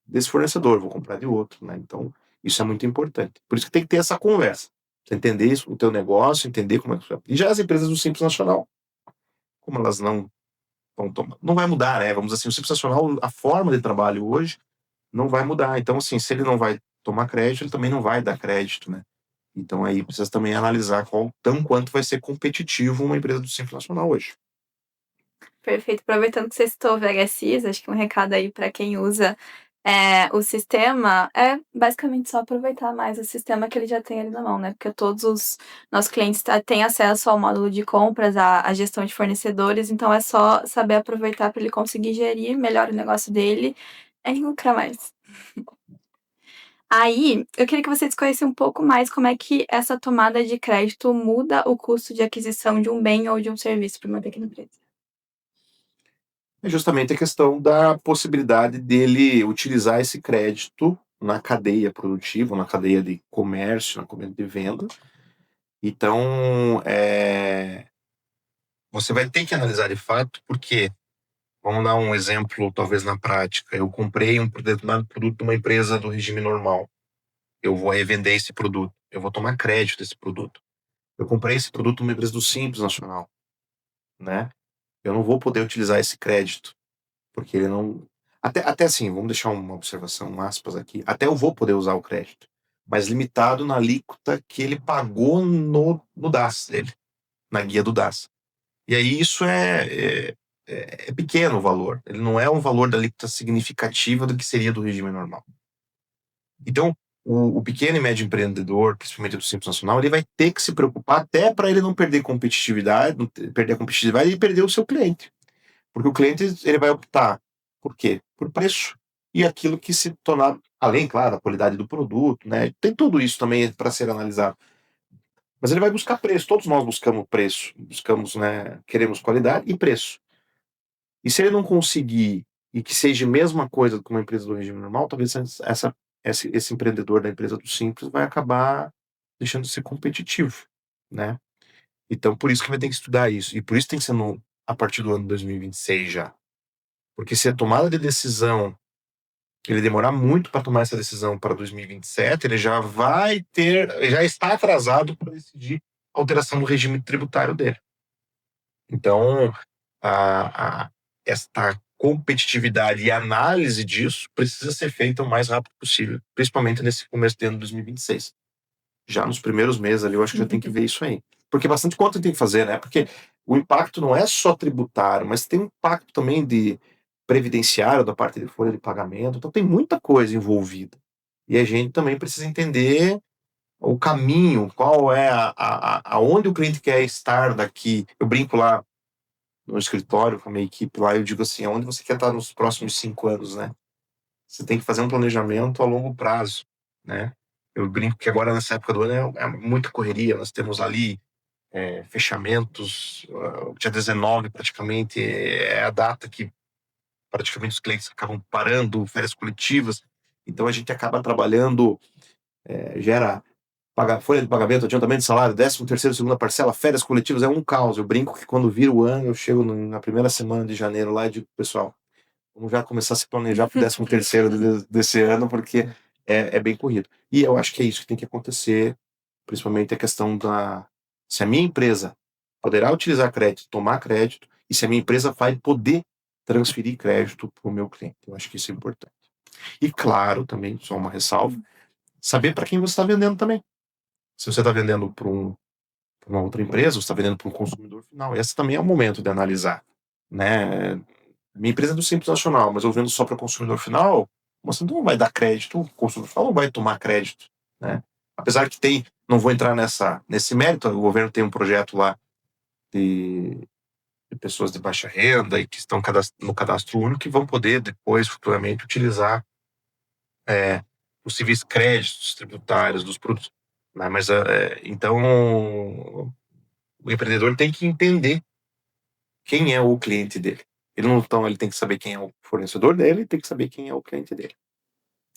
desse fornecedor, vou comprar de outro, né? Então, isso é muito importante. Por isso que tem que ter essa conversa. Você entender isso, o teu negócio, entender como é que... E já as empresas do Simples Nacional, como elas não vão tomar... Não vai mudar, né? Vamos dizer assim, o Simples Nacional, a forma de trabalho hoje não vai mudar. Então, assim, se ele não vai tomar crédito, ele também não vai dar crédito, né? Então, aí precisa também analisar quanto vai ser competitivo uma empresa do Simples Nacional hoje. Perfeito. Aproveitando que você citou o VHSIS, acho que um recado aí para quem usa o sistema é basicamente só aproveitar mais o sistema que ele já tem ali na mão, né? Porque todos os nossos clientes têm acesso ao módulo de compras, à gestão de fornecedores, então é só saber aproveitar para ele conseguir gerir melhor o negócio dele e lucrar mais. Aí, eu queria que você discorresse um pouco mais como é que essa tomada de crédito muda o custo de aquisição de um bem ou de um serviço para uma pequena empresa. É justamente a questão da possibilidade dele utilizar esse crédito na cadeia produtiva, na cadeia de comércio, na cadeia de venda. Então, você vai ter que analisar de fato, porque, vamos dar um exemplo, talvez na prática, eu comprei um determinado produto de uma empresa do regime normal, eu vou revender esse produto, eu vou tomar crédito desse produto. Eu comprei esse produto numa empresa do Simples Nacional, né? Eu não vou poder utilizar esse crédito, porque ele não... Até assim, vamos deixar uma observação, um aspas aqui. Até eu vou poder usar o crédito, mas limitado na alíquota que ele pagou no DAS dele, na guia do DAS. E aí isso é pequeno o valor. Ele não é um valor da alíquota significativa do que seria do regime normal. Então, o pequeno e médio empreendedor, principalmente do Simples Nacional, ele vai ter que se preocupar até para ele não perder competitividade, não perder a competitividade e perder o seu cliente. Porque o cliente ele vai optar por quê? Por preço. E aquilo que se tornar, além, claro, da qualidade do produto, né? Tem tudo isso também para ser analisado. Mas ele vai buscar preço. Todos nós buscamos preço. Buscamos, né? Queremos qualidade e preço. E se ele não conseguir e que seja a mesma coisa que uma empresa do regime normal, talvez esse empreendedor da empresa do Simples vai acabar deixando de ser competitivo, né? Então, por isso que vai ter que estudar isso. E por isso tem que ser a partir do ano 2026 já. Porque se a tomada de decisão ele demorar muito para tomar essa decisão para 2027, ele já já está atrasado para decidir a alteração do regime tributário dele. Então, esta competitividade e análise disso precisa ser feita o mais rápido possível, principalmente nesse começo de ano de 2026. Já nos primeiros meses ali, eu acho que já tem que ver isso aí. Porque bastante conta tem que fazer, né? Porque o impacto não é só tributário, mas tem um impacto também de previdenciário da parte de folha de pagamento. Então tem muita coisa envolvida. E a gente também precisa entender o caminho, qual é aonde o cliente quer estar daqui. Eu brinco lá no escritório com a minha equipe lá, eu digo assim, aonde você quer estar nos próximos 5 anos, né? Você tem que fazer um planejamento a longo prazo, né? Eu brinco que agora, nessa época do ano, é muita correria. Nós temos ali fechamentos. Dia 19, praticamente, é a data que praticamente os clientes acabam parando, férias coletivas. Então, a gente acaba trabalhando, gera folha de pagamento, adiantamento de salário, 13º, segunda parcela, férias coletivas, é um caos. Eu brinco que quando vira o ano, eu chego na primeira semana de janeiro lá e digo, pessoal, vamos já começar a se planejar para o 13º desse ano, porque é bem corrido. E eu acho que é isso que tem que acontecer, principalmente a questão se a minha empresa poderá utilizar crédito, tomar crédito, e se a minha empresa vai poder transferir crédito para o meu cliente. Eu acho que isso é importante. E claro, também, só uma ressalva, saber para quem você está vendendo também. Se você está vendendo para uma outra empresa, você está vendendo para um consumidor final. Esse também é o momento de analisar, né? Minha empresa é do Simples Nacional, mas eu vendo só para consumidor final, você não vai dar crédito, o consumidor final não vai tomar crédito, né? Apesar que não vou entrar nesse mérito, o governo tem um projeto lá de pessoas de baixa renda e que estão no cadastro único que vão poder depois, futuramente, utilizar possíveis créditos tributários dos produtos. Né? Mas, então, o empreendedor tem que entender quem é o cliente dele. Ele tem que saber quem é o fornecedor dele e tem que saber quem é o cliente dele.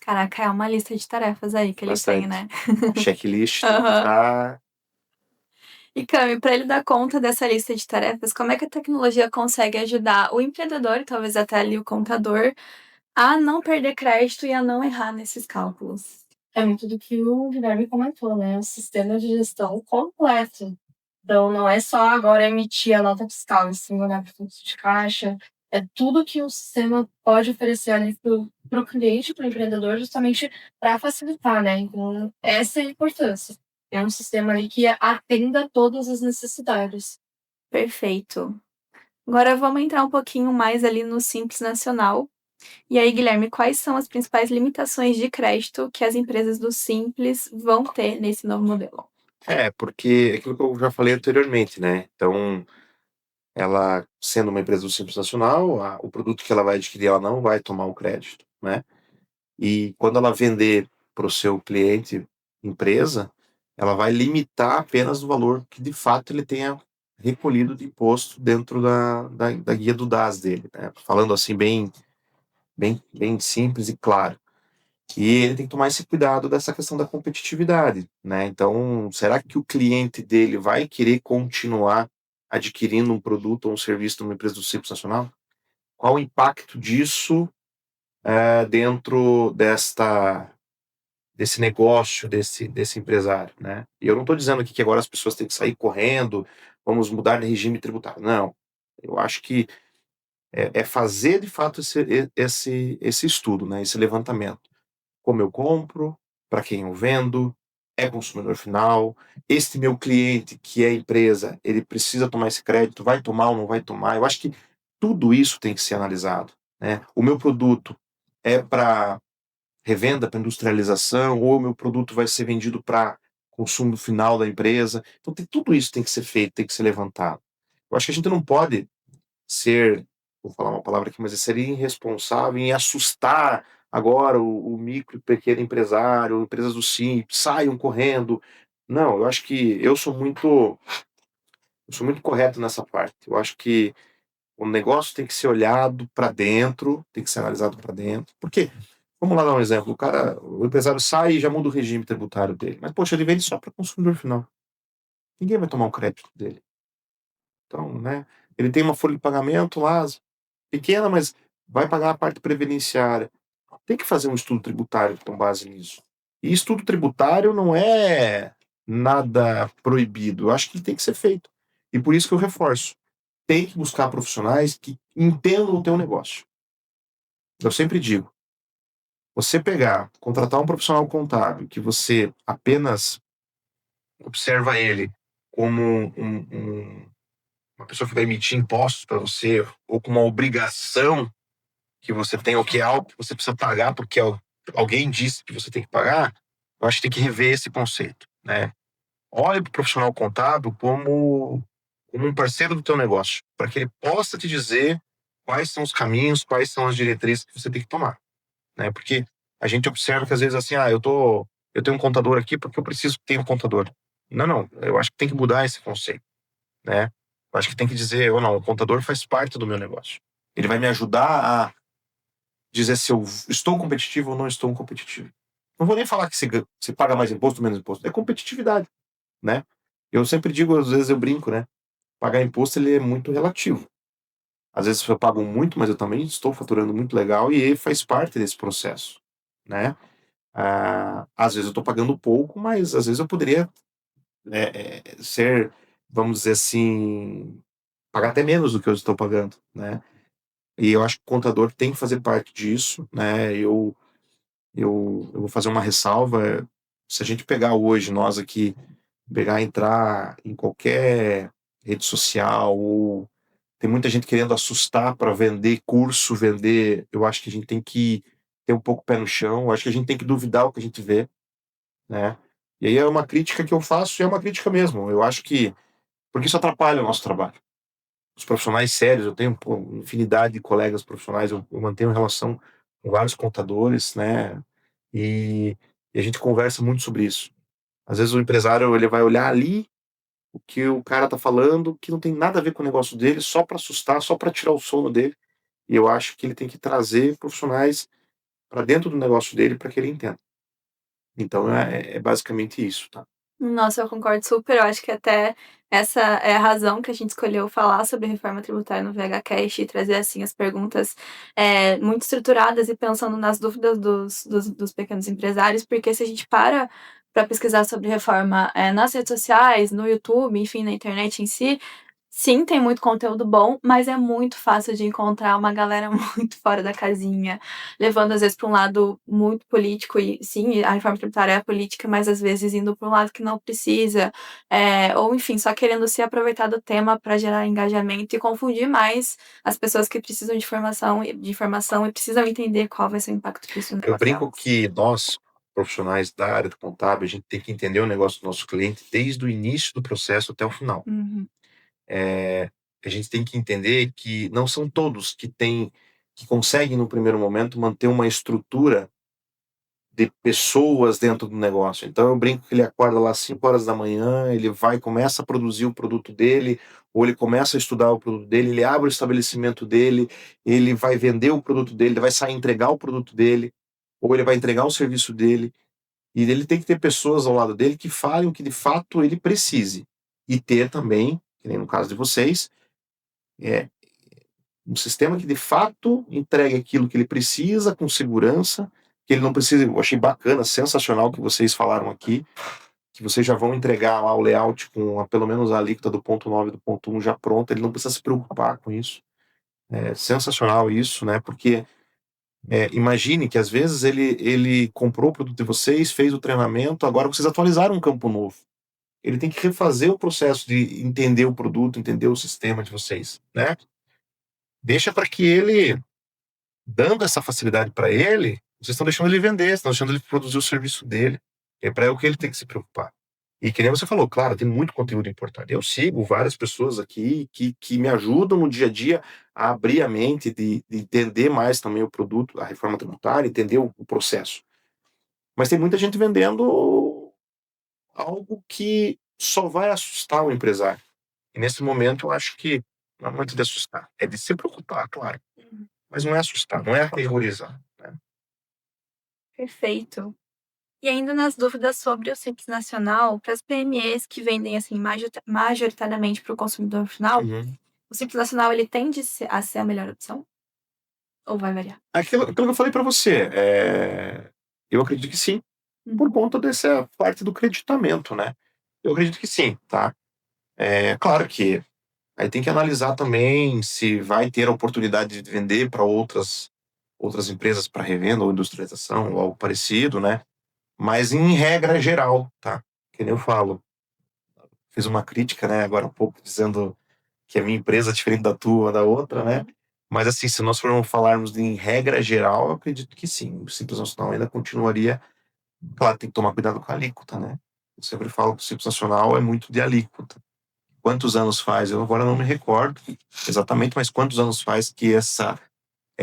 Caraca, é uma lista de tarefas aí que ele tem, né? Checklist. E Cami, para ele dar conta dessa lista de tarefas, como é que a tecnologia consegue ajudar o empreendedor, e talvez até ali o contador, a não perder crédito e a não errar nesses cálculos? É muito do que o Guilherme comentou, né? O sistema de gestão completo. Então, não é só agora emitir a nota fiscal, e sim olhar para o fluxo de caixa. É tudo que o sistema pode oferecer ali para o cliente, para o empreendedor, justamente para facilitar, né? Então, essa é a importância. É um sistema ali que atenda todas as necessidades. Perfeito. Agora vamos entrar um pouquinho mais ali no Simples Nacional. E aí, Guilherme, quais são as principais limitações de crédito que as empresas do Simples vão ter nesse novo modelo? Porque é aquilo que eu já falei anteriormente, né? Então, ela, sendo uma empresa do Simples Nacional, o produto que ela vai adquirir, ela não vai tomar o crédito, né? E quando ela vender para o seu cliente, empresa, ela vai limitar apenas o valor que de fato ele tenha recolhido de imposto dentro da guia do DAS dele, né? Falando assim bem simples e claro. E ele tem que tomar esse cuidado dessa questão da competitividade, né? Então, será que o cliente dele vai querer continuar adquirindo um produto ou um serviço de uma empresa do Simples Nacional? Qual o impacto disso dentro desse negócio, desse empresário, né? E eu não estou dizendo aqui que agora as pessoas têm que sair correndo, vamos mudar de regime tributário. Não. Eu acho que é fazer, de fato, esse estudo, né? Esse levantamento. Como eu compro, para quem eu vendo, é consumidor final, este meu cliente, que é empresa, ele precisa tomar esse crédito, vai tomar ou não vai tomar? Eu acho que tudo isso tem que ser analisado, né? O meu produto é para revenda, para industrialização, ou o meu produto vai ser vendido para consumo final da empresa. Então, tudo isso tem que ser feito, tem que ser levantado. Eu acho que a gente não pode ser, vou falar uma palavra aqui, mas é ser irresponsável em assustar agora o micro e pequeno empresário, empresas do Simples, saiam correndo. Não, eu acho que eu sou muito correto nessa parte. Eu acho que o negócio tem que ser olhado para dentro, tem que ser analisado para dentro. Por quê? Vamos lá dar um exemplo. O empresário sai e já muda o regime tributário dele. Mas, poxa, ele vende só para consumidor final. Ninguém vai tomar o crédito dele. Então, né? Ele tem uma folha de pagamento lá, pequena, mas vai pagar a parte previdenciária. Tem que fazer um estudo tributário com base nisso. E estudo tributário não é nada proibido. Eu acho que tem que ser feito. E por isso que eu reforço. Tem que buscar profissionais que entendam o teu negócio. Eu sempre digo, você contratar um profissional contábil que você apenas observa ele como uma pessoa que vai emitir impostos para você, ou com uma obrigação que você tem, ou que é algo que você precisa pagar porque alguém disse que você tem que pagar, eu acho que tem que rever esse conceito, né? Olhe para o profissional contábil como um parceiro do teu negócio, para que ele possa te dizer quais são os caminhos, quais são as diretrizes que você tem que tomar, né? Porque a gente observa que às vezes assim, eu tenho um contador aqui porque eu preciso que tenha um contador. Não, eu acho que tem que mudar esse conceito, né? Eu acho que tem que dizer, ou não, o contador faz parte do meu negócio. Ele vai me ajudar a dizer se eu estou competitivo ou não estou competitivo. Não vou nem falar que você paga mais imposto ou menos imposto. É competitividade, né? Eu sempre digo, às vezes eu brinco, né? Pagar imposto, ele é muito relativo. Às vezes eu pago muito, mas eu também estou faturando muito legal e ele faz parte desse processo, né? Às vezes eu estou pagando pouco, mas às vezes eu poderia ser, vamos dizer assim, pagar até menos do que eu estou pagando, né? E eu acho que o contador tem que fazer parte disso, né? Eu vou fazer uma ressalva. Se a gente pegar hoje, nós aqui, entrar em qualquer rede social, ou tem muita gente querendo assustar para vender curso, vender. Eu acho que a gente tem que ter um pouco o pé no chão. Eu acho que a gente tem que duvidar o que a gente vê, né? E aí é uma crítica que eu faço e é uma crítica mesmo. Eu acho que. Porque isso atrapalha o nosso trabalho. Os profissionais sérios, eu tenho infinidade de colegas profissionais, eu mantenho relação com vários contadores, né? E, e a gente conversa muito sobre isso. Às vezes o empresário ele vai olhar ali o que o cara tá falando, que não tem nada a ver com o negócio dele, só para assustar, só para tirar o sono dele. E eu acho que ele tem que trazer profissionais para dentro do negócio dele para que ele entenda. Então é basicamente isso, tá? Nossa, eu concordo super. Eu acho que até essa é a razão que a gente escolheu falar sobre reforma tributária no VHCast e trazer, assim, as perguntas muito estruturadas e pensando nas dúvidas dos pequenos empresários, porque se a gente para pesquisar sobre reforma nas redes sociais, no YouTube, enfim, na internet em si, sim, tem muito conteúdo bom, mas é muito fácil de encontrar uma galera muito fora da casinha, levando às vezes para um lado muito político, e sim, a reforma tributária é política, mas às vezes indo para um lado que não precisa, ou enfim, só querendo se aproveitar do tema para gerar engajamento e confundir mais as pessoas que precisam de informação e precisam entender qual vai ser o impacto disso no Eu negócio brinco delas. que nós, profissionais da área do contábil, a gente tem que entender o negócio do nosso cliente desde o início do processo até o final. Uhum. A gente tem que entender que não são todos que conseguem no primeiro momento manter uma estrutura de pessoas dentro do negócio. Então eu brinco que ele acorda lá às 5 horas da manhã, ele vai começa a produzir o produto dele, ou ele começa a estudar o produto dele, ele abre o estabelecimento dele, ele vai vender o produto dele, ele vai sair entregar o produto dele, ou ele vai entregar o serviço dele, e ele tem que ter pessoas ao lado dele que falem o que de fato ele precise. E ter também, que nem no caso de vocês, é, um sistema que de fato entregue aquilo que ele precisa com segurança, que ele não precisa. Eu achei bacana, sensacional que vocês falaram aqui, que vocês já vão entregar lá o layout com pelo menos a alíquota do ponto 9 do ponto 1 já pronta, ele não precisa se preocupar com isso. É sensacional isso, né? Porque imagine que às vezes ele comprou o produto de vocês, fez o treinamento, agora vocês atualizaram um campo novo. Ele tem que refazer o processo de entender o produto, entender o sistema de vocês, né? Deixa para que ele, dando essa facilidade para ele, vocês estão deixando ele vender, estão deixando ele produzir o serviço dele. É para o que ele tem que se preocupar. E que nem você falou, claro, tem muito conteúdo importante. Eu sigo várias pessoas aqui que me ajudam no dia a dia a abrir a mente, de entender mais também o produto, a reforma tributária, entender o processo. Mas tem muita gente vendendo algo que só vai assustar o empresário. E nesse momento eu acho que não é muito de assustar, é de se preocupar, claro. Mas não é assustar, não é aterrorizar, né? Perfeito. E ainda nas dúvidas sobre o Simples Nacional, para as PMEs que vendem assim majoritariamente para o consumidor final, Uhum. o Simples Nacional ele tende a ser a melhor opção? Ou vai variar? Aquilo que eu falei para você, eu acredito que sim, por Uhum. conta dessa parte do creditamento, né? Eu acredito que sim, tá? É claro que aí tem que analisar também se vai ter a oportunidade de vender para outras empresas para revenda ou industrialização ou algo parecido, né? Mas em regra geral, tá? Que nem eu falo, fiz uma crítica, né, agora há pouco, dizendo que a minha empresa é diferente da tua, da outra, né? Mas assim, se nós formos falarmos em regra geral, eu acredito que sim. O Simples Nacional ainda continuaria. Claro, tem que tomar cuidado com a alíquota, né? Eu sempre falo que o Simples Nacional é muito de alíquota. Quantos anos faz? Eu agora não me recordo exatamente, mas quantos anos faz que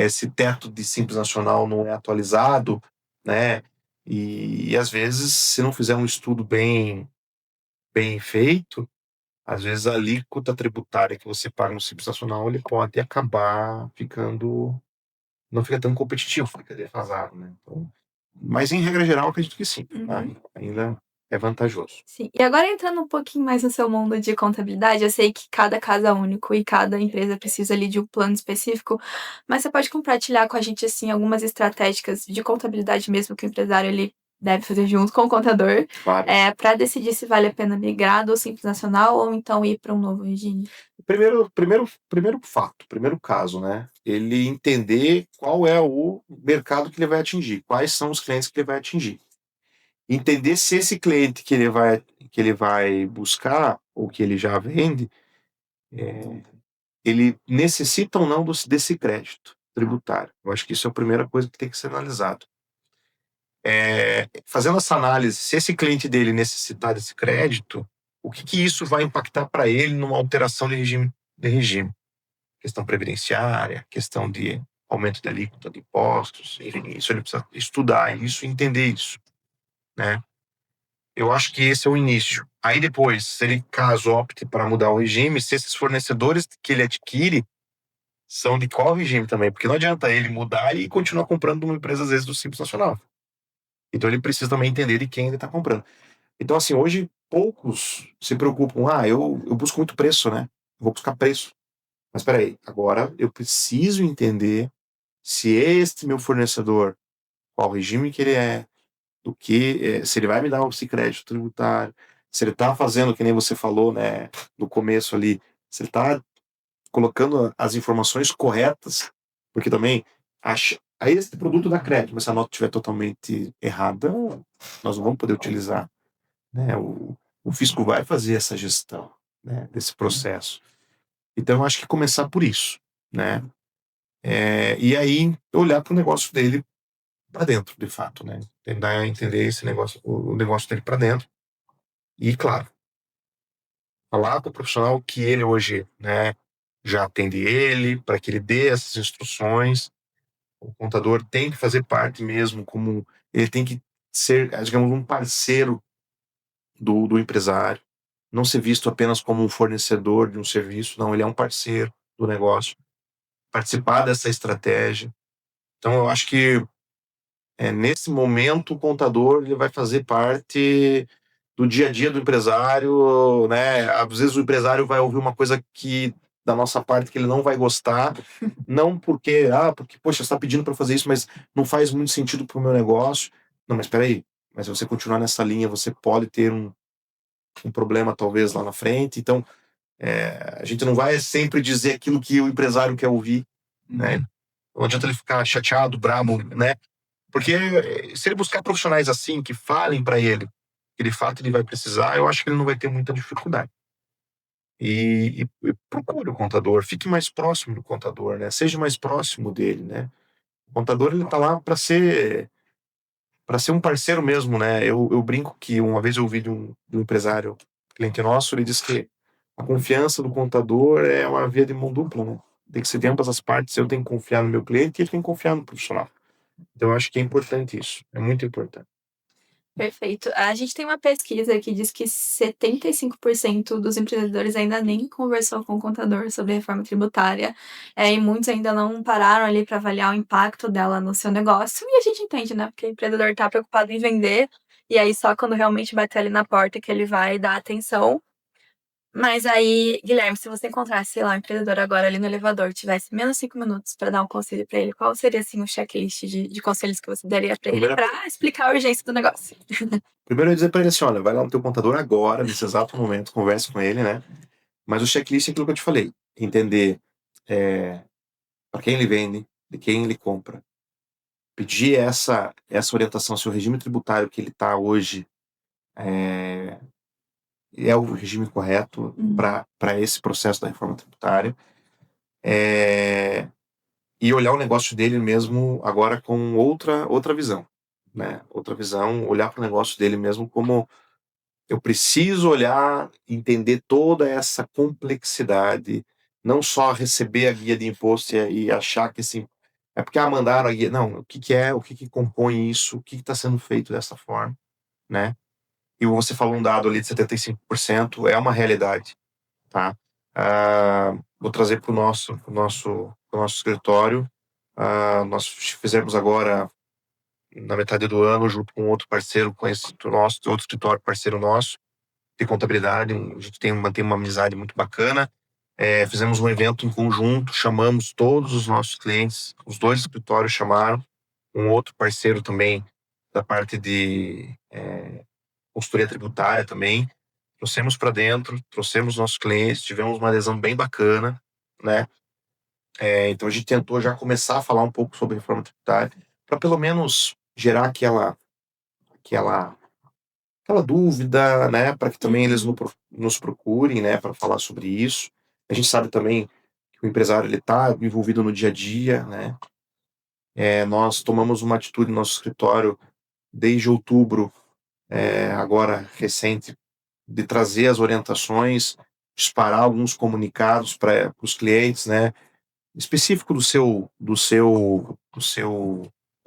esse teto de Simples Nacional não é atualizado, né? E às vezes, se não fizer um estudo bem feito, às vezes a alíquota tributária que você paga no Simples Nacional, ele pode acabar ficando, não fica tão competitivo, fica defasado, né? Então, mas em regra geral, eu acredito que sim, tá? Ainda é vantajoso. Sim. E agora entrando um pouquinho mais no seu mundo de contabilidade, eu sei que cada caso é único e cada empresa precisa ali de um plano específico, mas você pode compartilhar com a gente, assim, algumas estratégicas de contabilidade mesmo que o empresário ele deve fazer junto com o contador, Claro. para decidir se vale a pena migrar do Simples Nacional ou então ir para um novo regime? Primeiro caso, né? Ele entender qual é o mercado que ele vai atingir, quais são os clientes que ele vai atingir. Entender se esse cliente que ele vai buscar, ou que ele já vende, ele necessita ou não desse crédito tributário. Eu acho que isso é a primeira coisa que tem que ser analisado. Fazendo essa análise, se esse cliente dele necessitar desse crédito, o que isso vai impactar para ele numa alteração de regime? Questão previdenciária, questão de aumento da alíquota de impostos, enfim, isso ele precisa estudar isso e entender isso, né? Eu acho que esse é o início. Aí depois, se ele caso opte para mudar o regime, se esses fornecedores que ele adquire são de qual regime também, porque não adianta ele mudar e continuar comprando de uma empresa, às vezes, do Simples Nacional. Então ele precisa também entender de quem ele está comprando. Então, assim, hoje poucos se preocupam. Eu busco muito preço, né? Vou buscar preço. Mas espera aí, agora eu preciso entender se este meu fornecedor, qual regime que ele é, se ele vai me dar esse crédito tributário, se ele está fazendo, que nem você falou, né, no começo ali, se ele está colocando as informações corretas, porque também aí esse produto dá crédito, mas se a nota estiver totalmente errada, nós não vamos poder utilizar, né? O fisco vai fazer essa gestão, né, desse processo. Então eu acho que começar por isso, né? E aí olhar para o negócio dele para dentro, de fato, né? Tentar entender esse negócio, o negócio dele para dentro. E, claro, falar com o profissional que ele hoje, né, já atende ele, para que ele dê essas instruções. O contador tem que fazer parte mesmo, como ele tem que ser, digamos, um parceiro do empresário, não ser visto apenas como um fornecedor de um serviço, não, ele é um parceiro do negócio, participar dessa estratégia. Então, eu acho que nesse momento o contador ele vai fazer parte do dia a dia do empresário, né? Às vezes o empresário vai ouvir uma coisa que da nossa parte que ele não vai gostar, não porque poxa, você está pedindo para fazer isso, mas não faz muito sentido para o meu negócio. Não, mas espera aí, mas se você continuar nessa linha, você pode ter um problema talvez lá na frente. Então, a gente não vai sempre dizer aquilo que o empresário quer ouvir, né? Não adianta ele ficar chateado, bravo, né? Porque se ele buscar profissionais assim, que falem para ele que de fato ele vai precisar, eu acho que ele não vai ter muita dificuldade. E procure o contador, fique mais próximo do contador, né? Seja mais próximo dele, né? O contador ele tá lá para ser um parceiro mesmo, né? Eu brinco que uma vez eu ouvi de um empresário, cliente nosso, ele disse que a confiança do contador é uma via de mão dupla, né? Tem que ser de ambas as partes. Eu tenho que confiar no meu cliente e ele tem que confiar no profissional. Então, eu acho que é importante isso. É muito importante. Perfeito. A gente tem uma pesquisa que diz que 75% dos empreendedores ainda nem conversou com o contador sobre a reforma tributária, e muitos ainda não pararam ali para avaliar o impacto dela no seu negócio. E a gente entende, né? Porque o empreendedor está preocupado em vender, e aí só quando realmente bater ali na porta que ele vai dar atenção. Mas aí, Guilherme, se você encontrasse, sei lá, um empreendedor agora ali no elevador, tivesse menos 5 minutos para dar um conselho para ele, qual seria, assim, o checklist de conselhos que você daria para ele para explicar a urgência do negócio? Primeiro eu ia dizer para ele assim, olha, vai lá no teu contador agora, nesse exato momento, converse com ele, né? Mas o checklist é aquilo que eu te falei. Entender para quem ele vende, de quem ele compra. Pedir essa orientação se o regime tributário que ele está hoje é o regime correto para esse processo da reforma tributária. E olhar o negócio dele mesmo agora com outra visão, né? Outra visão, olhar para o negócio dele mesmo como eu preciso olhar, entender toda essa complexidade, não só receber a guia de imposto e achar que É porque mandaram aí. Não, o que que é, o que que compõe isso, o que está sendo feito dessa forma, né? E você falou um dado ali de 75%, é uma realidade, tá? Vou trazer para o nosso escritório. Nós fizemos agora, na metade do ano, junto com outro parceiro, com esse nosso, outro escritório parceiro nosso, de contabilidade, a gente mantém uma amizade muito bacana. Fizemos um evento em conjunto, chamamos todos os nossos clientes, os dois escritórios chamaram, um outro parceiro também da parte de consultoria tributária também, trouxemos para dentro, trouxemos nossos clientes, tivemos uma adesão bem bacana, né? Então a gente tentou já começar a falar um pouco sobre reforma tributária, para pelo menos gerar aquela, aquela dúvida, né? Para que também eles nos procurem, né? Para falar sobre isso. A gente sabe também que o empresário ele está envolvido no dia a dia, né? Nós tomamos uma atitude no nosso escritório desde outubro, agora recente, de trazer as orientações, disparar alguns comunicados para os clientes, né? Específico da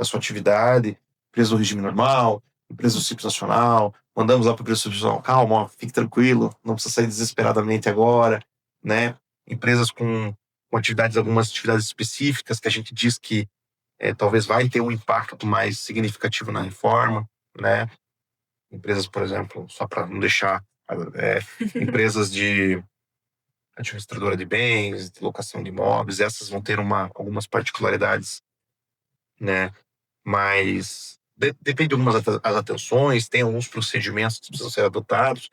sua atividade, empresa do regime normal, empresa do Simples Nacional, mandamos lá para a empresa do Simples Nacional, calma, ó, fique tranquilo, não precisa sair desesperadamente agora, né? Empresas com algumas atividades específicas que a gente diz que talvez vai ter um impacto mais significativo na reforma, né? Empresas, por exemplo, só para não deixar, empresas de administradora de bens, de locação de imóveis, essas vão ter algumas particularidades, né? Mas depende de algumas as atenções, tem alguns procedimentos que precisam ser adotados,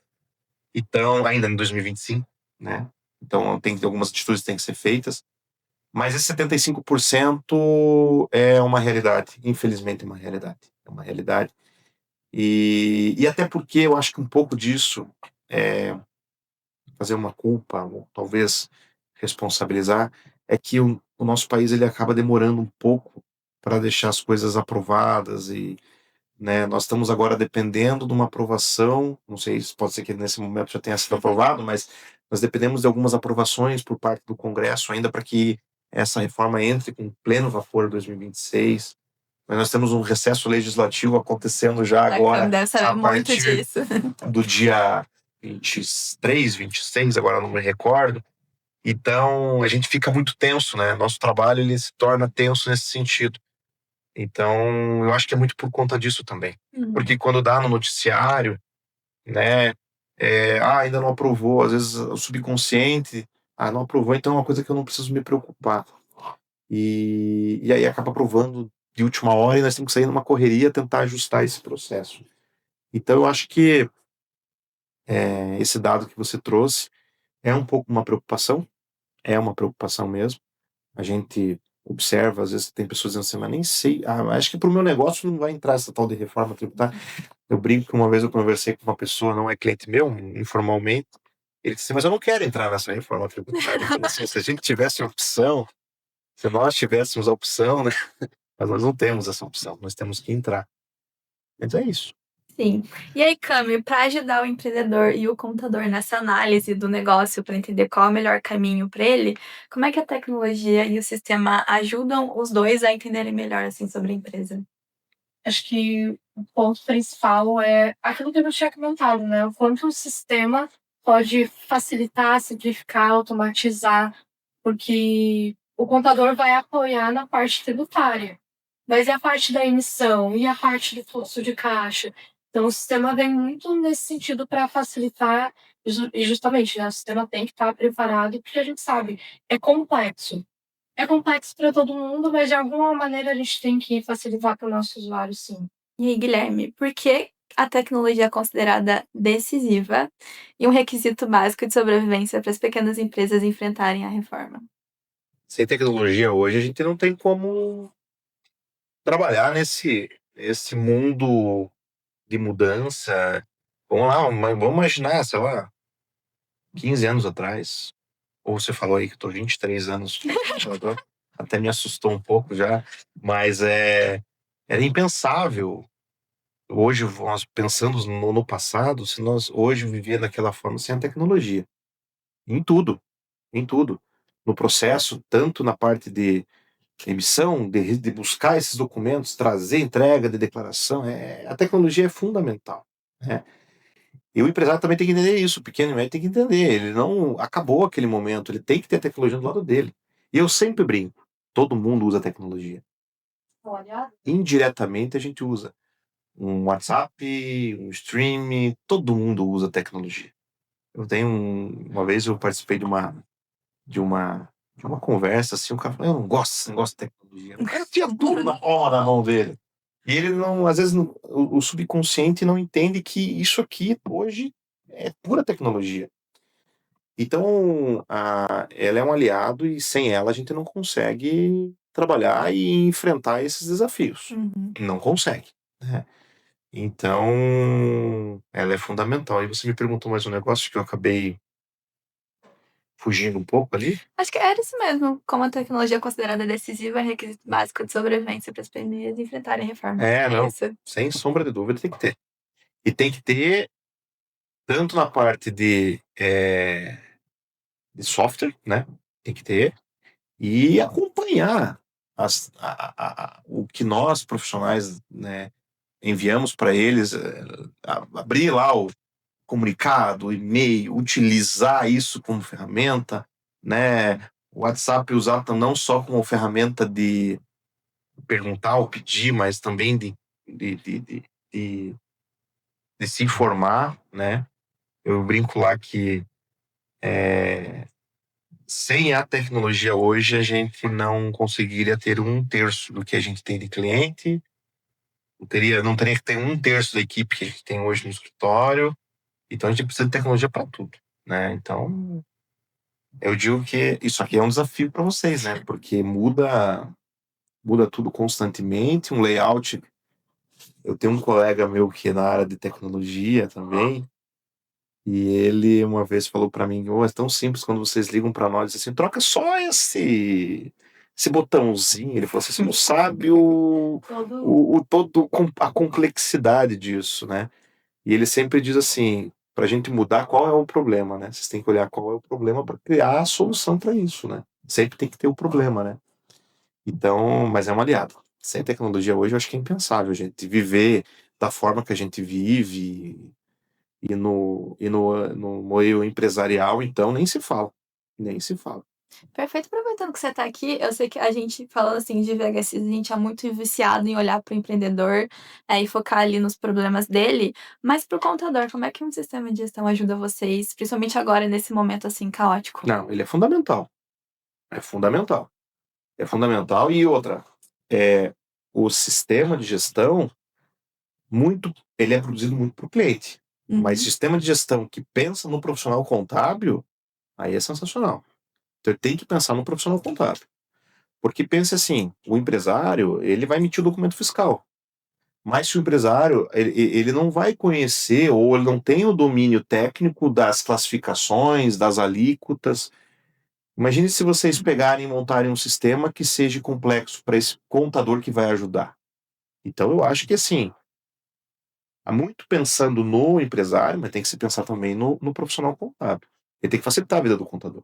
então, ainda em 2025, né? Então, tem algumas atitudes que têm que ser feitas, mas esse 75% é uma realidade, infelizmente é uma realidade. É uma realidade. E até porque eu acho que um pouco disso fazer uma culpa, ou talvez responsabilizar, é que o nosso país ele acaba demorando um pouco para deixar as coisas aprovadas e, né, nós estamos agora dependendo de uma aprovação, não sei se pode ser que nesse momento já tenha sido aprovado, mas nós dependemos de algumas aprovações por parte do Congresso ainda para que essa reforma entre com pleno vapor em 2026. Mas nós temos um recesso legislativo acontecendo já agora, Deve saber a muito partir disso. do dia 23, 26, agora não me recordo. Então, a gente fica muito tenso, né? Nosso trabalho ele se torna tenso nesse sentido. Então, eu acho que é muito por conta disso também. Porque quando dá no noticiário, né? Ainda não aprovou, às vezes o subconsciente, não aprovou, então é uma coisa que eu não preciso me preocupar. E aí acaba aprovando de última hora e nós temos que sair numa correria tentar ajustar esse processo. Então, eu acho que esse dado que você trouxe é um pouco uma preocupação, é uma preocupação mesmo. A gente observa, às vezes tem pessoas dizendo assim, mas nem sei, acho que para o meu negócio não vai entrar essa tal de reforma tributária. Eu brinco que uma vez eu conversei com uma pessoa, não é cliente meu, informalmente, ele disse, mas eu não quero entrar nessa reforma tributária. Eu falei assim, se a gente tivesse a opção, se nós tivéssemos a opção, né? Mas nós não temos essa opção, nós temos que entrar. Mas é isso. Sim. E aí, Cami, para ajudar o empreendedor e o contador nessa análise do negócio, para entender qual é o melhor caminho para ele, como é que a tecnologia e o sistema ajudam os dois a entenderem melhor assim sobre a empresa? Acho que o ponto principal é aquilo que eu tinha comentado, né? O quanto o sistema pode facilitar, simplificar, automatizar, porque o contador vai apoiar na parte tributária, mas e a parte da emissão e a parte do fluxo de caixa? Então, o sistema vem muito nesse sentido para facilitar, e justamente, né, o sistema tem que estar preparado, porque a gente sabe, é complexo. É complexo para todo mundo, mas de alguma maneira a gente tem que facilitar para o nosso usuário, sim. E aí, Guilherme, por que a tecnologia é considerada decisiva e um requisito básico de sobrevivência para as pequenas empresas enfrentarem a reforma? Sem tecnologia hoje, a gente não tem como trabalhar nesse mundo de mudança. Vamos lá, vamos imaginar, sei lá, 15 anos atrás, ou você falou aí que eu tô 23 anos, até me assustou um pouco já, mas era impensável. Hoje, nós pensando no passado, se nós hoje viver daquela forma sem a tecnologia, em tudo, em tudo. No processo, tanto na parte emissão, de buscar esses documentos, trazer entrega de declaração, a tecnologia é fundamental, né? E o empresário também tem que entender isso, o pequeno e médio tem que entender, ele não acabou aquele momento, ele tem que ter a tecnologia do lado dele. E eu sempre brinco, todo mundo usa tecnologia. Olha, Indiretamente a gente usa um WhatsApp, um stream, todo mundo usa tecnologia. Uma vez eu participei de uma, de uma conversa, assim, o cara falou, eu não gosto desse negócio de tecnologia. O cara tinha tudo na palma da mão dele. E ele não, às vezes, o subconsciente não entende que isso aqui, hoje, é pura tecnologia. Então, ela é um aliado e sem ela a gente não consegue trabalhar e enfrentar esses desafios. Uhum. Não consegue, né? Então, ela é fundamental. E você me perguntou mais um negócio que eu acabei fugindo um pouco ali. Acho que era isso mesmo. Como a tecnologia é considerada decisiva, é requisito básico de sobrevivência para as PMEs enfrentarem a reforma. Não, Isso. sem sombra de dúvida tem que ter. E tem que ter tanto na parte de software, né? Tem que ter. E acompanhar o que nós, profissionais, né, enviamos para eles, abrir lá o comunicado, o e-mail, utilizar isso como ferramenta, né? O WhatsApp usar não só como ferramenta de perguntar ou pedir, mas também de, de, de, de, de se informar, né? Eu brinco lá que sem a tecnologia hoje a gente não conseguiria ter 1/3 do que a gente tem de cliente, não teria que ter 1/3 da equipe que a gente tem hoje no escritório. Então a gente precisa de tecnologia para tudo, né? Então eu digo que isso aqui é um desafio para vocês, né? Porque muda tudo constantemente, um layout. Eu tenho um colega meu que é na área de tecnologia também, e ele uma vez falou para mim, é tão simples quando vocês ligam para nós assim, troca só esse botãozinho. Ele falou assim, você não sabe a complexidade disso, né? E ele sempre diz assim, para a gente mudar, qual é o problema, né? Vocês têm que olhar qual é o problema para criar a solução para isso, né? Sempre tem que ter o problema, né? Então, mas é um aliado. Sem tecnologia hoje, eu acho que é impensável a gente viver da forma que a gente vive e no meio empresarial, então, nem se fala. Nem se fala. Perfeito, aproveitando que você está aqui, eu sei que a gente falando assim de VHS, a gente é muito viciado em olhar para o empreendedor, e focar ali nos problemas dele, mas para o contador, como é que um sistema de gestão ajuda vocês, principalmente agora nesse momento assim caótico? Não, ele é fundamental. É fundamental. É fundamental. E outra, o sistema de gestão, ele é produzido muito para o cliente. Mas sistema de gestão que pensa no profissional contábil, aí é sensacional. Então ele tem que pensar no profissional contábil. Porque pensa assim, o empresário, ele vai emitir o documento fiscal. Mas se o empresário, ele não vai conhecer ou ele não tem o domínio técnico das classificações, das alíquotas. Imagine se vocês pegarem e montarem um sistema que seja complexo para esse contador que vai ajudar. Então eu acho que assim, há muito pensando no empresário, mas tem que se pensar também no profissional contábil. Ele tem que facilitar a vida do contador,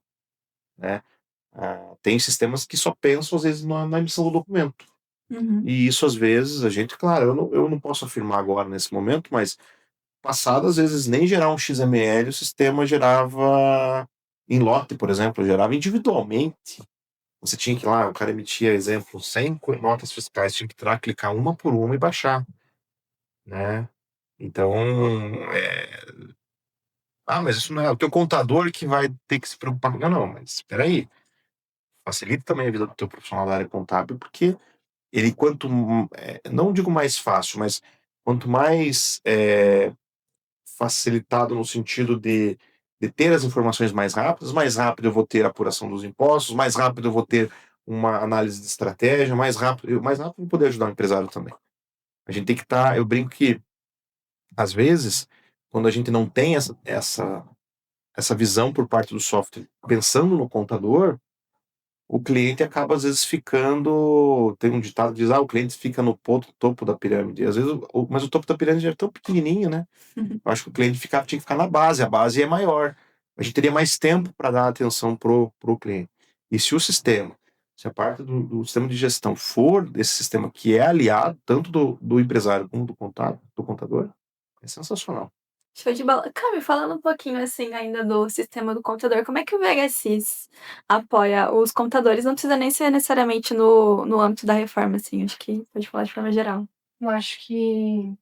né? Tem sistemas que só pensam, às vezes, na emissão do documento. E isso, às vezes, a gente, claro, eu não posso afirmar agora, nesse momento, mas passado, às vezes, nem gerar um XML, o sistema gerava em lote, por exemplo, gerava individualmente. Você tinha que ir lá, o cara emitia, exemplo, 100 notas fiscais, tinha que clicar uma por uma e baixar, né? Então, mas isso não é o teu contador que vai ter que se preocupar. Não, mas espera aí. Facilita também a vida do teu profissional da área contábil, porque ele não digo mais fácil, mas quanto mais facilitado no sentido de ter as informações mais rápido eu vou ter a apuração dos impostos, mais rápido eu vou ter uma análise de estratégia, mais rápido eu vou poder ajudar o empresário também. A gente tem que eu brinco que, às vezes, quando a gente não tem essa visão por parte do software, pensando no contador, o cliente acaba, às vezes, ficando. Tem um ditado que diz: o cliente fica no topo da pirâmide. Às vezes, mas o topo da pirâmide é tão pequenininho, né? Eu acho que o cliente tinha que ficar na base, a base é maior. A gente teria mais tempo para dar atenção pro cliente. E se o sistema se a parte do sistema de gestão for desse sistema que é aliado tanto do empresário como do contador, é sensacional. Show de bola. Cami, falando um pouquinho assim ainda do sistema do computador, como é que o VHSIS apoia os computadores? Não precisa nem ser necessariamente no âmbito da reforma, assim, acho que pode falar de forma geral. Eu acho que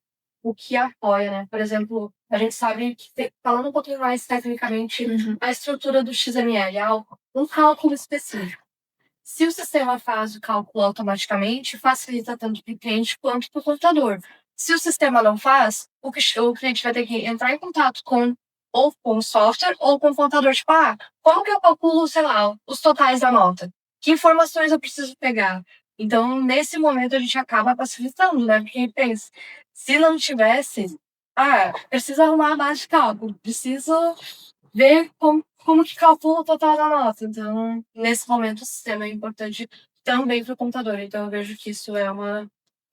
o que apoia, né? Por exemplo, a gente sabe que, falando um pouquinho mais tecnicamente, a estrutura do XML é um cálculo específico. Se o sistema faz o cálculo automaticamente, facilita tanto para o cliente quanto para o computador. Se o sistema não faz, o cliente vai ter que entrar em contato ou com o software ou com o computador. Tipo, como que eu calculo, sei lá, os totais da nota? Que informações eu preciso pegar? Então, nesse momento, a gente acaba facilitando, né? Porque pensa, se não tivesse, precisa arrumar a base de cálculo, preciso ver como que calcula o total da nota. Então, nesse momento, o sistema é importante também para o computador. Então, eu vejo que isso é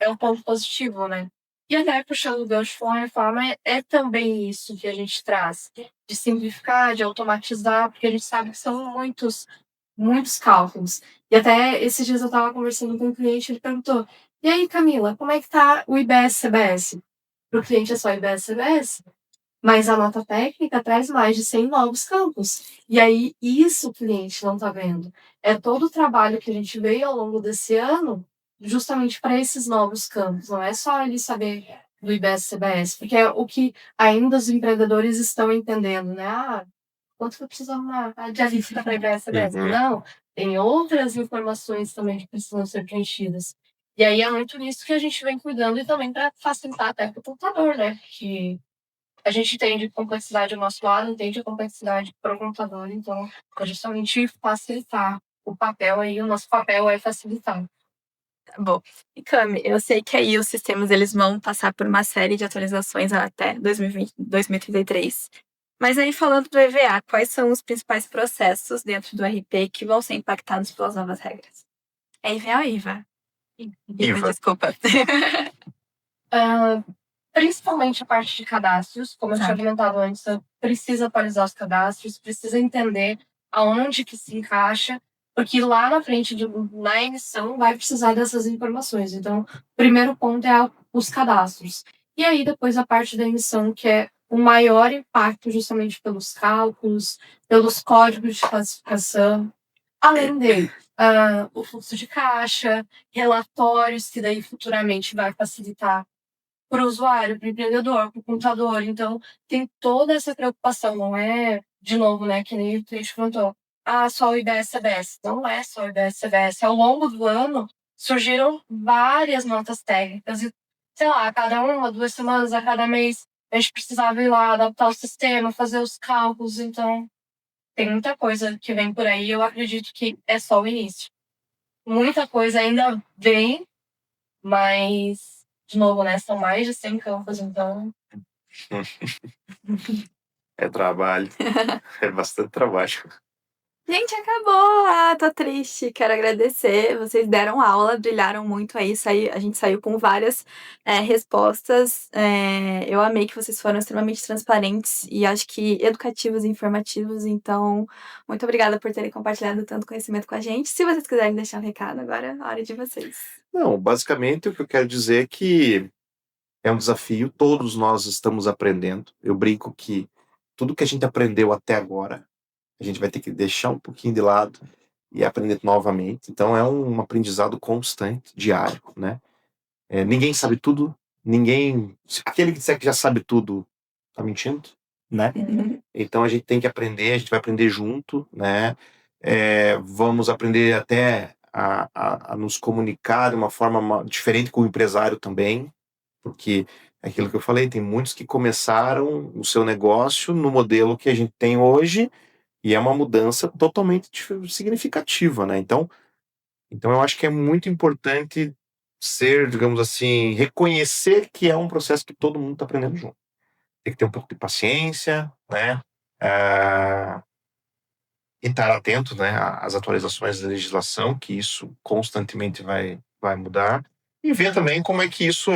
um ponto positivo, né? E até puxando o gancho com a reforma, é também isso que a gente traz, de simplificar, de automatizar, porque a gente sabe que são muitos cálculos. E até esses dias eu estava conversando com um cliente, ele perguntou: e aí, Camila, como é que tá o IBS-CBS? Para o cliente é só IBS-CBS, mas a nota técnica traz mais de 100 novos campos. E aí, isso o cliente não está vendo. É todo o trabalho que a gente veio ao longo desse ano justamente para esses novos campos. Não é só ele saber do IBS-CBS, porque é o que ainda os empreendedores estão entendendo, né? Quanto que eu preciso arrumar de lista para IBS-CBS? Não, tem outras informações também que precisam ser preenchidas. E aí é muito nisso que a gente vem cuidando e também para facilitar até para o computador, né? Que a gente entende complexidade do nosso lado, entende a complexidade para o computador, então é justamente facilitar o papel aí, o nosso papel é facilitar. Tá bom. E Cami, eu sei que aí os sistemas eles vão passar por uma série de atualizações até 2020, 2033. Mas aí falando do EVA, quais são os principais processos dentro do RP que vão ser impactados pelas novas regras? É EVA ou IVA? IVA. Desculpa. Principalmente a parte de cadastros, como eu tinha comentado antes, precisa atualizar os cadastros, precisa entender aonde que se encaixa, porque lá na frente, na emissão, vai precisar dessas informações. Então, o primeiro ponto é os cadastros. E aí, depois, a parte da emissão, que é o maior impacto justamente pelos cálculos, pelos códigos de classificação, além de o fluxo de caixa, relatórios, que daí futuramente vai facilitar para o usuário, para o empreendedor, para o computador. Então, tem toda essa preocupação, não é, de novo, né, que nem o cliente perguntou, só o IBS-CBS. Não é só o IBS-CBS. Ao longo do ano, surgiram várias notas técnicas e, sei lá, a cada 1, 2 semanas, a cada mês, a gente precisava ir lá, adaptar o sistema, fazer os cálculos. Então, tem muita coisa que vem por aí. Eu acredito que é só o início. Muita coisa ainda vem, mas, de novo, né? São mais de 100 campos, então. É trabalho. É bastante trabalho. Gente, acabou! Tô triste. Quero agradecer. Vocês deram aula, brilharam muito aí. A gente saiu com várias respostas. Eu amei que vocês foram extremamente transparentes e acho que educativos e informativos. Então, muito obrigada por terem compartilhado tanto conhecimento com a gente. Se vocês quiserem deixar um recado agora, é a hora de vocês. Não, basicamente o que eu quero dizer é que é um desafio, todos nós estamos aprendendo. Eu brinco que tudo que a gente aprendeu até agora, a gente vai ter que deixar um pouquinho de lado e aprender novamente. Então é um aprendizado constante, diário, né? Ninguém sabe tudo, aquele que disser que já sabe tudo tá mentindo, né? Então a gente tem que aprender, a gente vai aprender junto, né? Vamos aprender até a nos comunicar de uma forma diferente com o empresário também, porque é aquilo que eu falei, tem muitos que começaram o seu negócio no modelo que a gente tem hoje e é uma mudança totalmente significativa, né? Então eu acho que é muito importante ser, digamos assim, reconhecer que é um processo que todo mundo está aprendendo junto. Tem que ter um pouco de paciência, né? E estar atento, né, às atualizações da legislação, que isso constantemente vai mudar. E ver também como é que isso,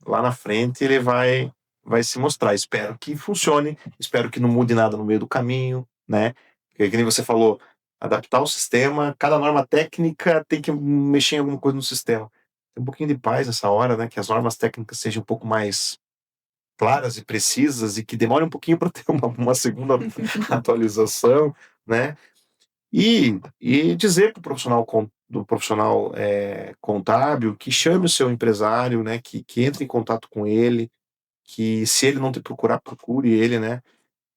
lá na frente, ele vai se mostrar. Espero que funcione, espero que não mude nada no meio do caminho, né? Porque, que nem você falou, adaptar o sistema, cada norma técnica tem que mexer em alguma coisa no sistema. Tem um pouquinho de paz nessa hora, né? Que as normas técnicas sejam um pouco mais claras e precisas e que demore um pouquinho para ter uma segunda atualização, né? E dizer para o profissional contábil que chame o seu empresário, né? Que entre em contato com ele, que se ele não te procurar, procure ele, né?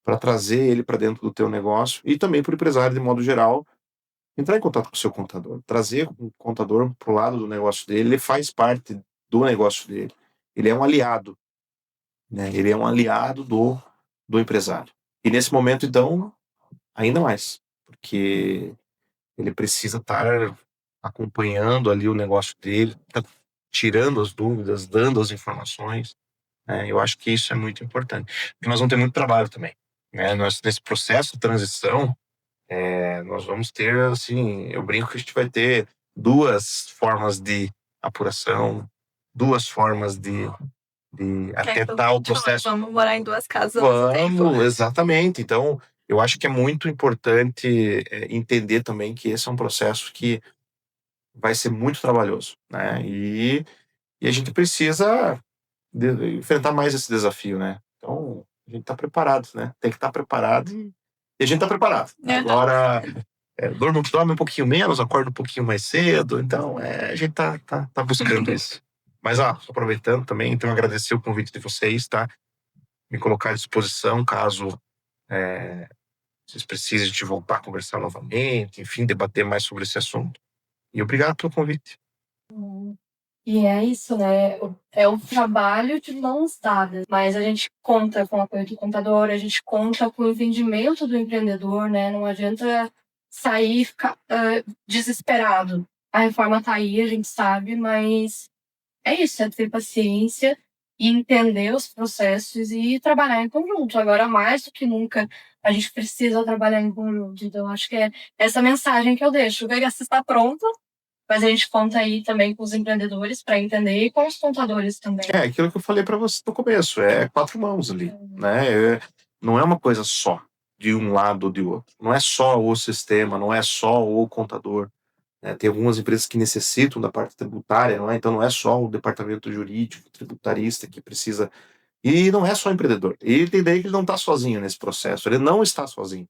Para trazer ele para dentro do teu negócio e também para o empresário de modo geral entrar em contato com o seu contador, trazer o contador para o lado do negócio dele, ele faz parte do negócio dele, ele é um aliado, né? Ele é um aliado do empresário. E nesse momento, então, ainda mais, porque ele precisa estar acompanhando ali o negócio dele, tá tirando as dúvidas, dando as informações, né? Eu acho que isso é muito importante. Porque nós vamos ter muito trabalho também, né? Nós, nesse processo de transição, nós vamos ter, assim, eu brinco que a gente vai ter 2 formas de apuração, 2 formas de atentar o processo. Vamos morar em 2 casas ao mesmo tempo. Vamos, exatamente. Então, eu acho que é muito importante entender também que esse é um processo que vai ser muito trabalhoso, né? E a gente precisa enfrentar mais esse desafio, né? Então, a gente está preparado, né? Tem que estar preparado. E a gente está preparado. Agora, dorme um pouquinho menos, acorda um pouquinho mais cedo. Então, a gente tá buscando isso. Mas, só aproveitando também, então, agradecer o convite de vocês, tá? Me colocar à disposição, caso vocês precisem de voltar a conversar novamente, enfim, debater mais sobre esse assunto. E obrigado pelo convite. E é isso, né? É o trabalho de mãos dadas. Mas a gente conta com o apoio do contador, a gente conta com o entendimento do empreendedor, né? Não adianta sair e ficar desesperado. A reforma tá aí, a gente sabe, mas é isso, é ter paciência e entender os processos e trabalhar em conjunto. Agora, mais do que nunca, a gente precisa trabalhar em conjunto. Então, acho que é essa mensagem que eu deixo. O VHC está pronto, mas a gente conta aí também com os empreendedores para entender e com os contadores também. Aquilo que eu falei para você no começo, 4 mãos ali, né? Não é uma coisa só, de um lado ou de outro. Não é só o sistema, não é só o contador. Né? Tem algumas empresas que necessitam da parte tributária, não é? Então não é só o departamento jurídico, tributarista que precisa. E não é só o empreendedor. E tem daí que ele não está sozinho nesse processo, ele não está sozinho.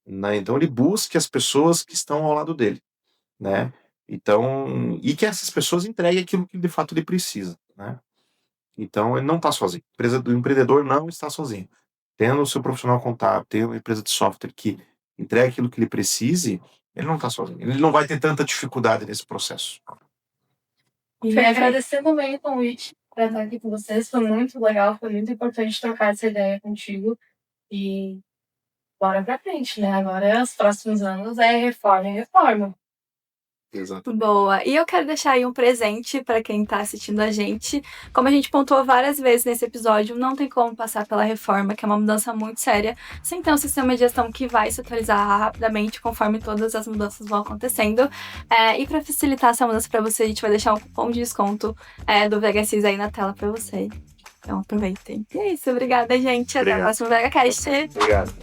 Né? Então ele busca as pessoas que estão ao lado dele, né? Então, e que essas pessoas entreguem aquilo que de fato ele precisa, né? Então ele não está sozinho. A empresa do empreendedor não está sozinho. Tendo o seu profissional contábil, tendo uma empresa de software que entregue aquilo que ele precise, ele não está sozinho. Ele não vai ter tanta dificuldade nesse processo. E agradecer também o convite para estar aqui com vocês. Foi muito legal, foi muito importante trocar essa ideia contigo. E bora pra frente, né? Agora, os próximos anos é reforma e reforma. Exato. Boa. E eu quero deixar aí um presente para quem tá assistindo a gente. Como a gente pontuou várias vezes nesse episódio, não tem como passar pela reforma, que é uma mudança muito séria, sem ter um sistema de gestão que vai se atualizar rapidamente conforme todas as mudanças vão acontecendo. E para facilitar essa mudança para você, a gente vai deixar um cupom de desconto do VHSIS aí na tela para você. Então aproveitem. E é isso. Obrigada, gente. Até o próximo VHCast. Obrigado.